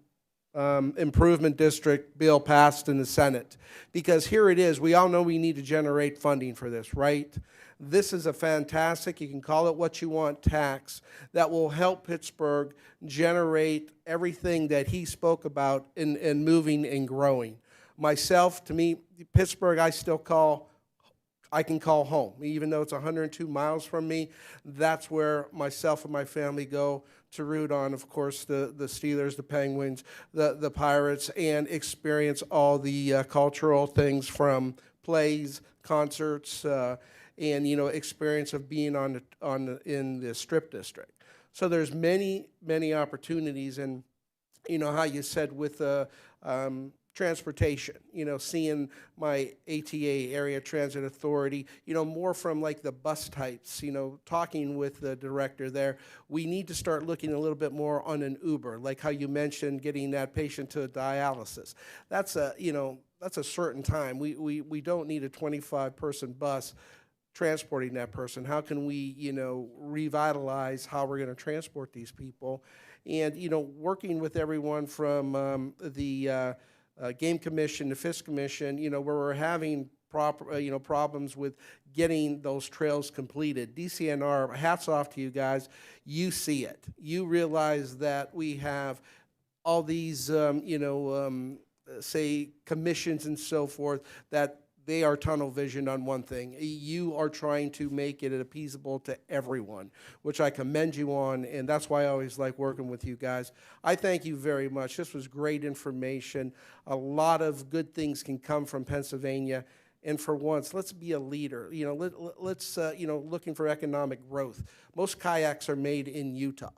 Improvement District bill passed in the Senate. Because here it is, we all know we need to generate funding for this, right? This is a fantastic, you can call it what you want, tax that will help Pittsburgh generate everything that he spoke about in moving and growing. Myself, to me, Pittsburgh, I still call I can call home. Even though it's 102 miles from me, that's where myself and my family go to root on, of course, the Steelers, the Penguins, the Pirates, and experience all the cultural things from plays, concerts, and, you know, experience of being in the Strip District. So there's many, many opportunities, and you know how you said with transportation, you know, seeing my ATA, Area Transit Authority, you know, more from like the bus types, you know, talking with the director there, we need to start looking a little bit more on an Uber, like how you mentioned getting that patient to dialysis. That's a, you know, that's a certain time. We don't need a 25-person bus transporting that person. How can we, you know, revitalize how we're going to transport these people? And, you know, working with everyone from the Game Commission, the Fish Commission, you know, where we're having problems with getting those trails completed. DCNR, hats off to you guys. You see it. You realize that we have all these, say, commissions and so forth, that they are tunnel visioned on one thing. You are trying to make it appeasable to everyone, which I commend you on, and that's why I always like working with you guys. I thank you very much. This was great information. A lot of good things can come from Pennsylvania, and for once, let's be a leader. You know, let's looking for economic growth. Most kayaks are made in Utah.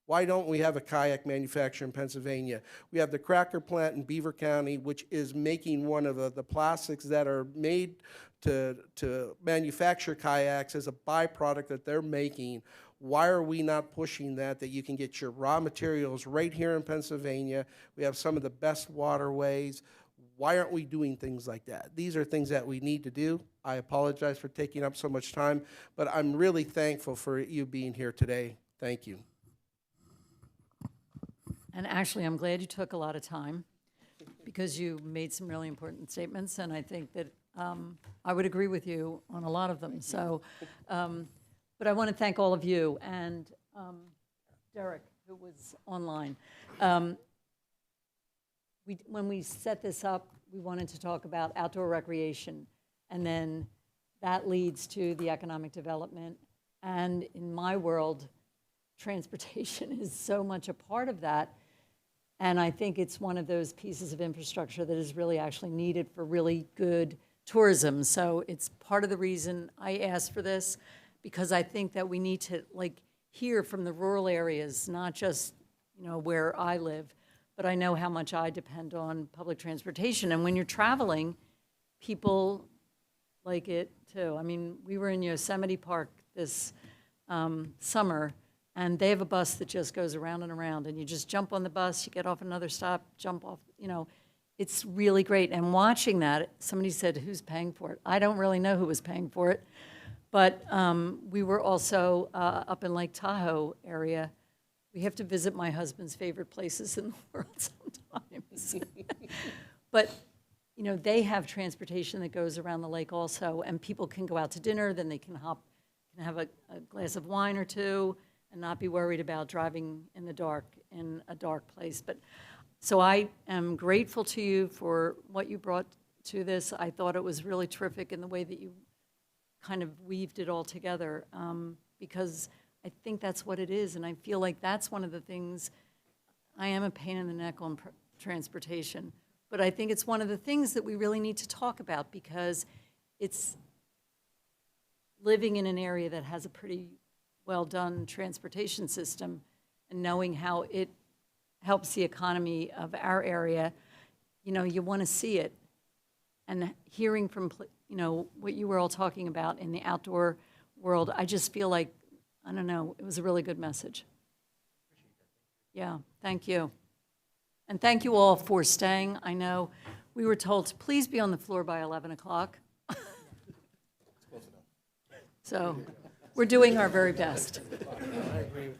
Why don't we have a kayak manufacturer in Pennsylvania? We have the Cracker plant in Beaver County, which is making one of the plastics that are made to manufacture kayaks as a byproduct that they're making. Why are we not pushing that you can get your raw materials right here in Pennsylvania? We have some of the best waterways. Why aren't we doing things like that? These are things that we need to do. I apologize for taking up so much time, but I'm really thankful for you being here today. Thank you. And actually, I'm glad you took a lot of time because you made some really important statements, and I think that I would agree with you on a lot of them. So, but I want to thank all of you and Derek, who was online. When we set this up, we wanted to talk about outdoor recreation, and then that leads to the economic development. And in my world, transportation is so much a part of that. And I think it's one of those pieces of infrastructure that is really actually needed for really good tourism. So it's part of the reason I asked for this, because I think that we need to hear from the rural areas, not just, you know, where I live, but I know how much I depend on public transportation. And when you're traveling, people like it too. I mean, we were in Yosemite Park this summer, and they have a bus that just goes around and around, and you just jump on the bus, you get off another stop, jump off, you know, it's really great. And watching that, somebody said, who's paying for it? I don't really know who was paying for it, but we were also up in Lake Tahoe area. We have to visit my husband's favorite places in the world sometimes. But, you know, they have transportation that goes around the lake also, and people can go out to dinner, then they can have a glass of wine or two, and not be worried about driving in the dark in a dark place. But so I am grateful to you for what you brought to this. I thought it was really terrific in the way that you kind of weaved it all together, because I think that's what it is, and I feel like that's one of the things. I am a pain in the neck on transportation, but I think it's one of the things that we really need to talk about, because it's living in an area that has a pretty well-done transportation system and knowing how it helps the economy of our area. You know, you want to see it. And hearing from, you know, what you were all talking about in the outdoor world, I just feel like, I don't know, it was a really good message. Yeah, thank you. And thank you all for staying. I know we were told to please be on the floor by 11 o'clock. So we're doing our very best. I agree with